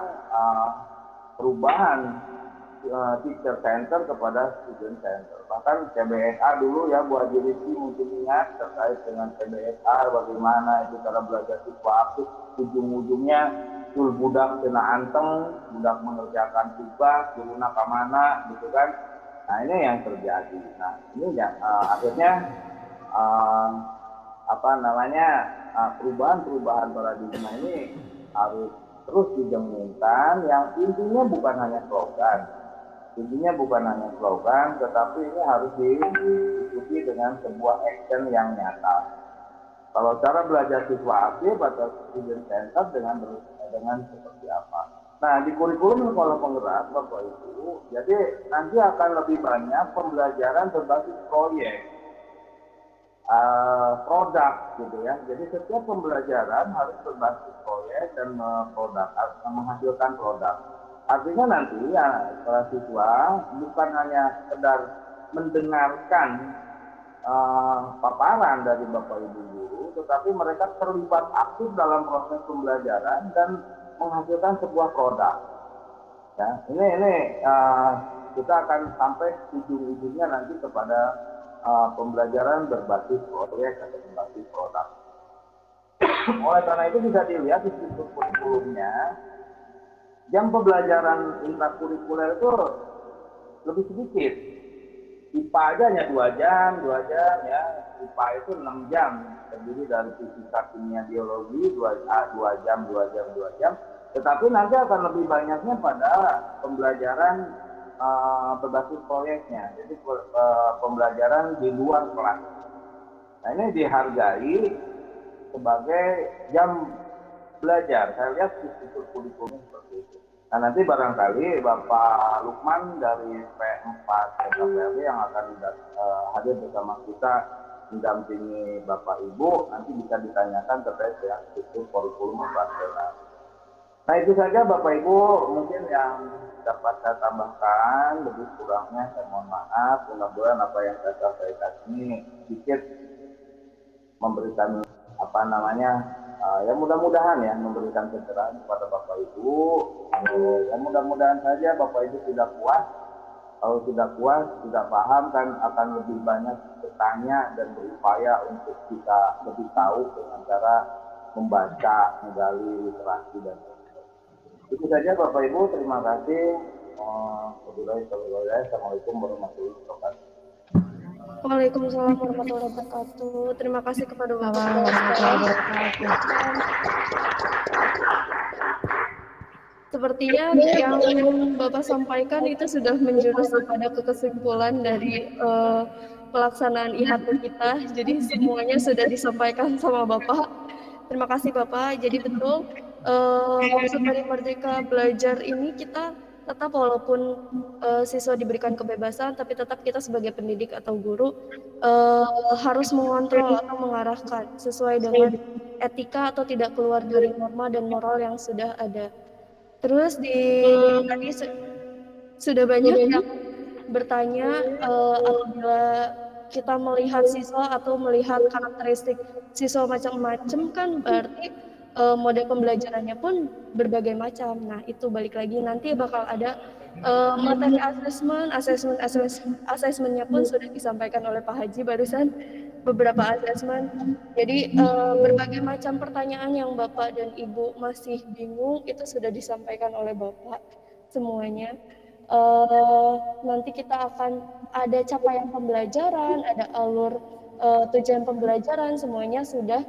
perubahan teacher center kepada student center. Bahkan CBSA dulu ya, Bu Haji Rizky mungkin ingat terkait dengan CBSA, bagaimana itu cara belajar siswa aktif, ujung-ujungnya sul budak kena anteng, budak mengerjakan tugas, guru nakamana gitu kan. Nah, ini yang terjadi. Nah, ini ya akhirnya perubahan paradigma ini harus terus didengungkan, yang intinya bukan hanya slogan. Intinya bukan hanya slogan, tetapi ini harus diikuti dengan sebuah action yang nyata. Kalau cara belajar siswa aktif atau student center dengan seperti apa? Nah, di kurikulum sekolah penggerak Bapak Ibu, jadi nanti akan lebih banyak pembelajaran berbasis proyek, produk gitu ya. Jadi setiap pembelajaran harus berbasis proyek dan menghasilkan produk. Artinya nanti ya para siswa bukan hanya sekedar mendengarkan paparan dari Bapak Ibu guru, tetapi mereka terlibat aktif dalam proses pembelajaran dan menghasilkan sebuah produk. Ya, ini kita akan sampai ujung-ujungnya nanti kepada pembelajaran berbasis proyek atau berbasis produk. Oleh karena itu bisa dilihat di struktur kurikulumnya, jam pembelajaran intrakurikuler itu lebih sedikit. IPA aja hanya 2 jam ya. IPA itu 6 jam, terdiri dari fisika, kimia, biologi 2 jam. Tetapi nanti akan lebih banyaknya pada pembelajaran berbasis proyeknya. Jadi pembelajaran di luar kelas. Nah, ini dihargai sebagai jam belajar. Saya lihat di struktur kurikulum seperti itu. Nah, nanti barangkali Bapak Lukman dari P4 KPRB yang akan hadir bersama kita mendampingi Bapak Ibu, nanti bisa ditanyakan terkait dengan struktur kurikulum operasional. Nah, itu saja Bapak Ibu mungkin yang dapat saya tambahkan. Lebih kurangnya saya mohon maaf. Mudah-mudahan apa yang saya sampaikan ini sedikit memberikan ya mudah-mudahan ya memberikan pencerahan kepada Bapak Ibu. Ya mudah-mudahan saja Bapak Ibu tidak puas. Kalau tidak puas, tidak paham, kan akan lebih banyak bertanya dan berupaya untuk kita lebih tahu dengan cara membaca, menggali literasi dan itu saja Bapak Ibu. Terima kasih. Assalamualaikum warahmatullahi wabarakatuh. Waalaikumsalam warahmatullahi wabarakatuh. Terima kasih kepada Bapak. Sepertinya yang Bapak sampaikan itu sudah menjurus kepada kesimpulan dari pelaksanaan IHT kita. Jadi semuanya sudah disampaikan sama Bapak. Terima kasih Bapak. Jadi betul maksud dari Merdeka Belajar ini kita tetap walaupun siswa diberikan kebebasan, tapi tetap kita sebagai pendidik atau guru harus mengontrol atau mengarahkan sesuai dengan etika atau tidak keluar dari norma dan moral yang sudah ada. Terus tadi sudah banyak yang bertanya apabila kita melihat siswa atau melihat karakteristik siswa macam-macam kan berarti model pembelajarannya pun berbagai macam. Nah, itu balik lagi nanti bakal ada materi asesmennya pun sudah disampaikan oleh Pak Haji barusan, beberapa asesmen. Jadi berbagai macam pertanyaan yang Bapak dan Ibu masih bingung itu sudah disampaikan oleh Bapak semuanya. Nanti kita akan ada capaian pembelajaran, ada alur tujuan pembelajaran semuanya sudah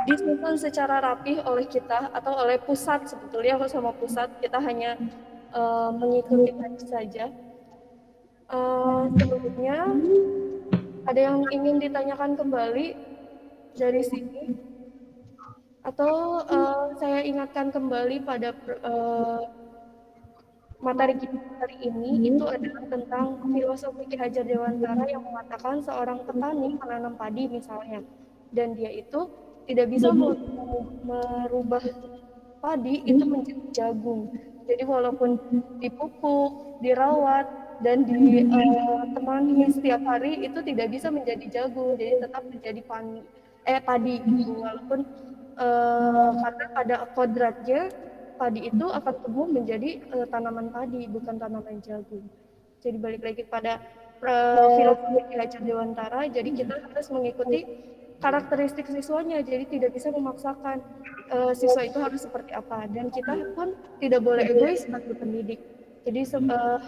disusun secara rapih oleh kita atau oleh pusat. Sebetulnya sama pusat kita hanya mengikuti saja. Sebelumnya ada yang ingin ditanyakan kembali dari sini atau saya ingatkan kembali pada materi kita hari ini itu adalah tentang filosofi Ki Hajar Dewantara yang mengatakan seorang petani menanam padi misalnya, dan dia itu tidak bisa merubah padi itu menjadi jagung. Jadi walaupun dipupuk, dirawat, dan ditemani setiap hari itu tidak bisa menjadi jagung, jadi tetap menjadi padi gitu. Walaupun karena pada kodratnya padi itu akan tumbuh menjadi tanaman padi, bukan tanaman jagung. Jadi balik lagi pada filosofi Ki Hajar Dewantara, jadi kita harus mengikuti karakteristik siswanya, jadi tidak bisa memaksakan siswa itu harus seperti apa, dan kita pun tidak boleh egois sebagai pendidik. Jadi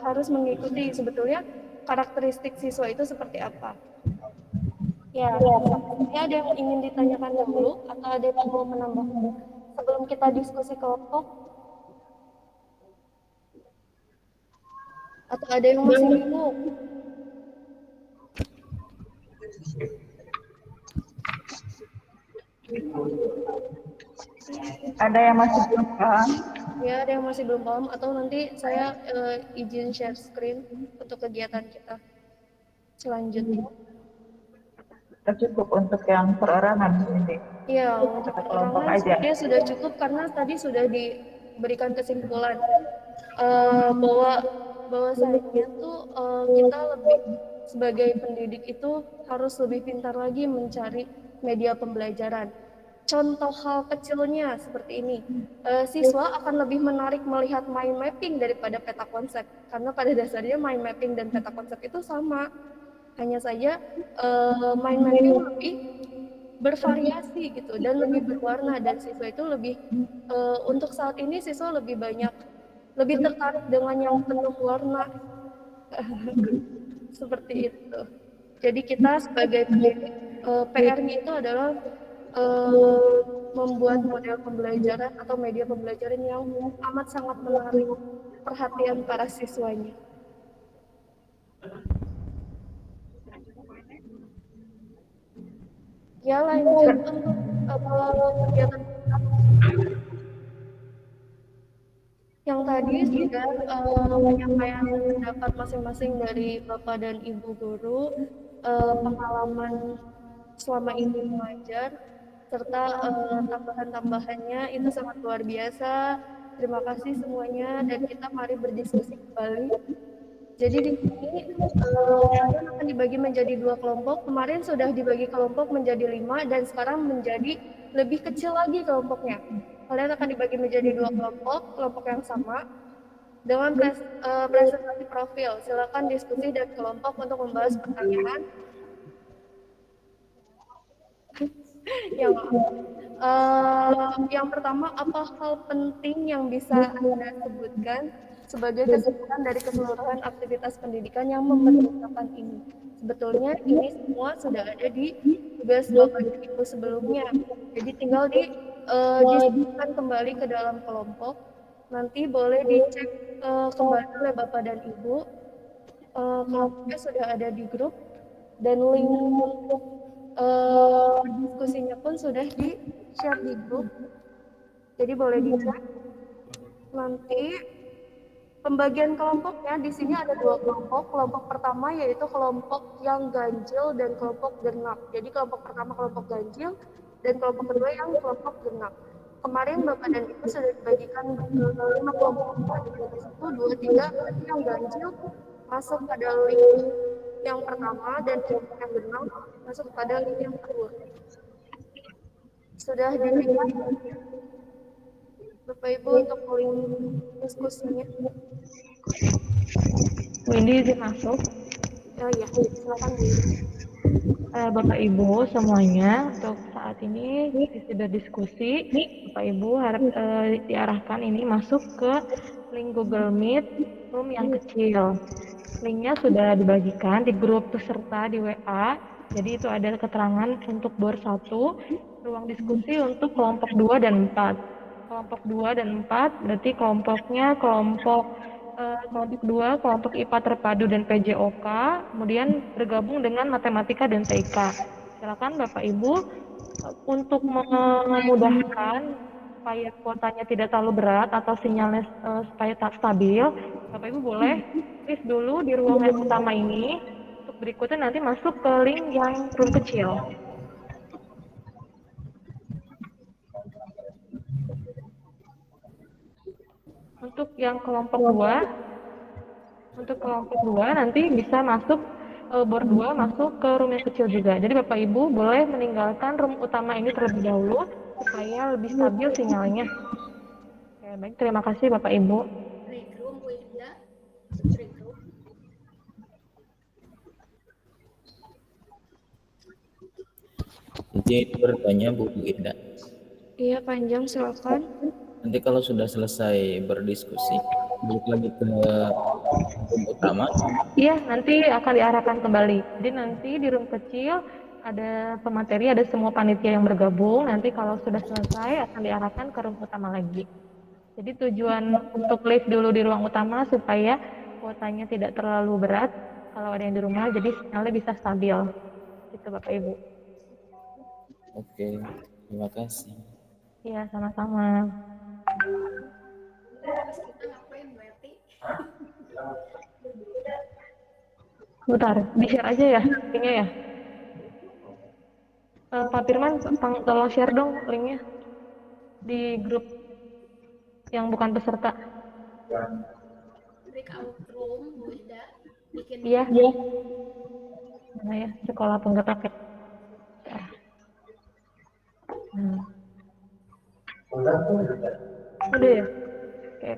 harus mengikuti sebetulnya karakteristik siswa itu seperti apa. Ya, ada yang ingin ditanyakan dulu atau ada yang mau menambah sebelum kita diskusi kelompok? Atau ada yang masih bingung? Ada yang masih belum paham? Ya, ada yang masih belum paham atau nanti saya izin share screen untuk kegiatan kita selanjutnya. Cukup untuk yang perorangan ini. Iya, untuk perorangan sebenarnya sudah cukup karena tadi sudah diberikan kesimpulan bahwasanya tuh kita lebih sebagai pendidik itu harus lebih pintar lagi mencari media pembelajaran. Contoh hal kecilnya seperti ini, siswa akan lebih menarik melihat mind mapping daripada peta konsep, karena pada dasarnya mind mapping dan peta konsep itu sama, hanya saja mind mapping lebih bervariasi gitu dan lebih berwarna, dan siswa itu lebih untuk saat ini siswa lebih tertarik dengan yang penuh warna seperti itu. Jadi kita sebagai pendidik PR-nya itu adalah membuat model pembelajaran atau media pembelajaran yang amat sangat menarik perhatian para siswanya. Ya, lanjut untuk kegiatan kita. Yang tadi sudah menyampaikan pendapat masing-masing dari Bapak dan Ibu guru, pengalaman selama ini mengajar, serta tambahan-tambahannya itu sangat luar biasa. Terima kasih semuanya, dan kita mari berdiskusi kembali. Jadi di sini kalian akan dibagi menjadi 2 kelompok. Kemarin sudah dibagi kelompok menjadi 5 dan sekarang menjadi lebih kecil lagi kelompoknya. Kalian akan dibagi menjadi 2 kelompok yang sama dengan presentasi profil. Silakan diskusi dan kelompok untuk membahas pertanyaan. Yang pertama, apa hal penting yang bisa Anda sebutkan sebagai kesimpulan dari keseluruhan aktivitas pendidikan yang memperkenalkan ini? Sebetulnya ini semua sudah ada di tugas Bapak dan Ibu sebelumnya, jadi tinggal diskusikan kembali ke dalam kelompok. Nanti boleh dicek kembali oleh Bapak dan Ibu. Kelompoknya sudah ada di grup, dan link untuk diskusinya pun sudah di-share di grup, jadi boleh dicek. Nanti pembagian kelompoknya di sini ada 2 kelompok. Kelompok pertama yaitu kelompok yang ganjil dan kelompok genap. Jadi kelompok pertama kelompok ganjil dan kelompok kedua yang kelompok genap. Kemarin Bapak dan Ibu sudah dibagikan 5 kelompok. Di situ 2, 3 yang ganjil masuk pada link yang pertama, dan kelompok yang genap masuk pada link yang kedua. Sudah diberikan Bapak Ibu untuk link diskusinya. Windy izin masuk. Oh iya, silakan Bu. Bapak Ibu semuanya, untuk saat ini sudah diskusi. Bapak Ibu harap diarahkan ini masuk ke link Google Meet room yang kecil. linknya sudah dibagikan di grup peserta di WA. Jadi itu ada keterangan untuk BOR 1, ruang diskusi untuk kelompok 2 dan 4. Kelompok 2 dan 4 berarti kelompoknya kelompok 2, kelompok IPA terpadu dan PJOK, kemudian bergabung dengan matematika dan TIK. Silakan Bapak Ibu untuk memudahkan supaya kuotanya tidak terlalu berat atau sinyalnya supaya tak stabil, Bapak Ibu boleh list dulu di ruang yang utama ini. Untuk berikutnya nanti masuk ke link yang room kecil. Untuk yang kelompok 2 nanti bisa masuk BOR 2 masuk ke room yang kecil juga. Jadi Bapak Ibu boleh meninggalkan room utama ini terlebih dahulu supaya lebih stabil sinyalnya. Oke, baik, terima kasih Bapak Ibu. Nanti bertanya Bu Indah. Iya, panjang, silakan. Nanti kalau sudah selesai berdiskusi, balik lagi ke room utama. Iya, nanti akan diarahkan kembali. Jadi nanti di room kecil ada pemateri, ada semua panitia yang bergabung. Nanti kalau sudah selesai akan diarahkan ke room utama lagi. Jadi tujuan untuk live dulu di ruang utama supaya kuotanya tidak terlalu berat kalau ada yang di rumah, jadi sinyalnya bisa stabil. Gitu Bapak Ibu. Oke, terima kasih. Iya, sama-sama. Bentar, di-share aja ya linknya ya. Pak Firman, tolong share dong linknya di grup yang bukan peserta. Breakout room, Bu Ida. Iya. Mana ya, sekolah penggerak ya. Udah ya? Oke.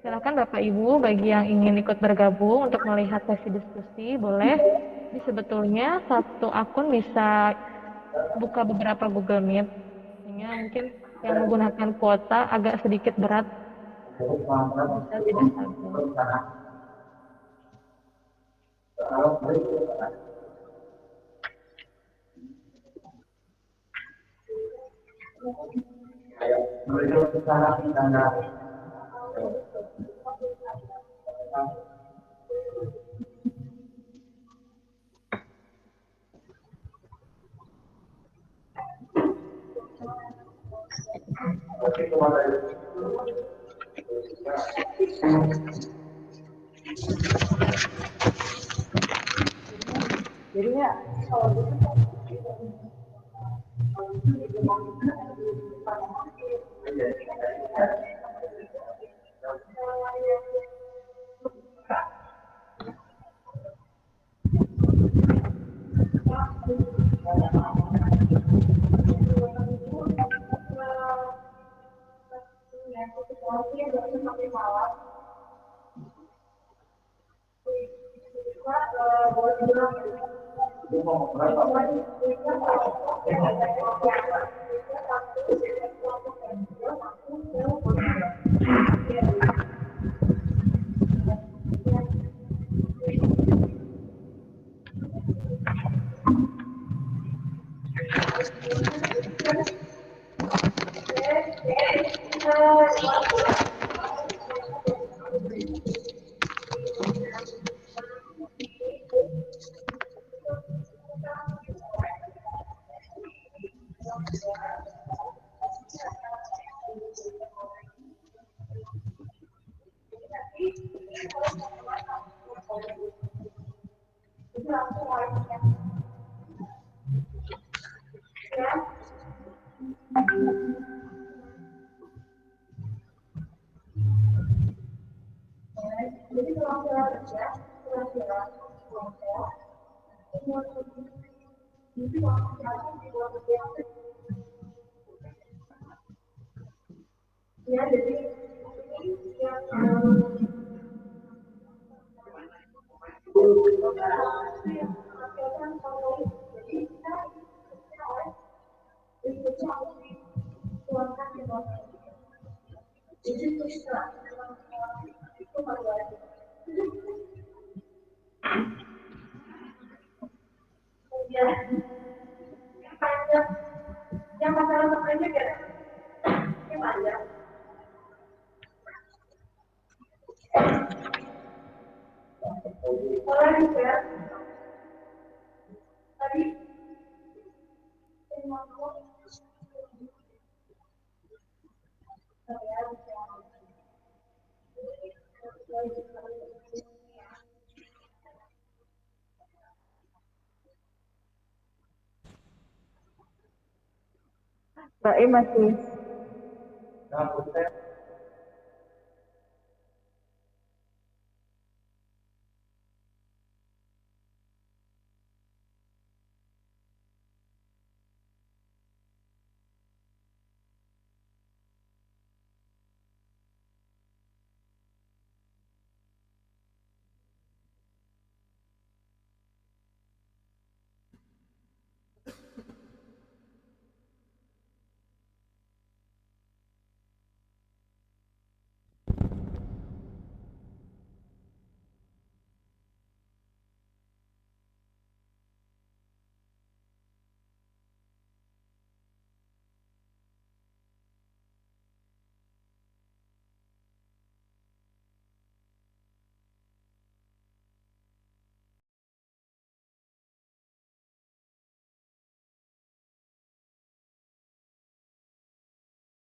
Silakan Bapak Ibu bagi yang ingin ikut bergabung untuk melihat sesi diskusi boleh. Jadi sebetulnya satu akun bisa buka beberapa Google Meet. Sehingga mungkin yang menggunakan kuota agak sedikit berat. Bisa tidak stabil. Jadinya kalau gitu Ya. Yang masalah makanya ya. Gimana? Orang ya. Tadi Mbak E masih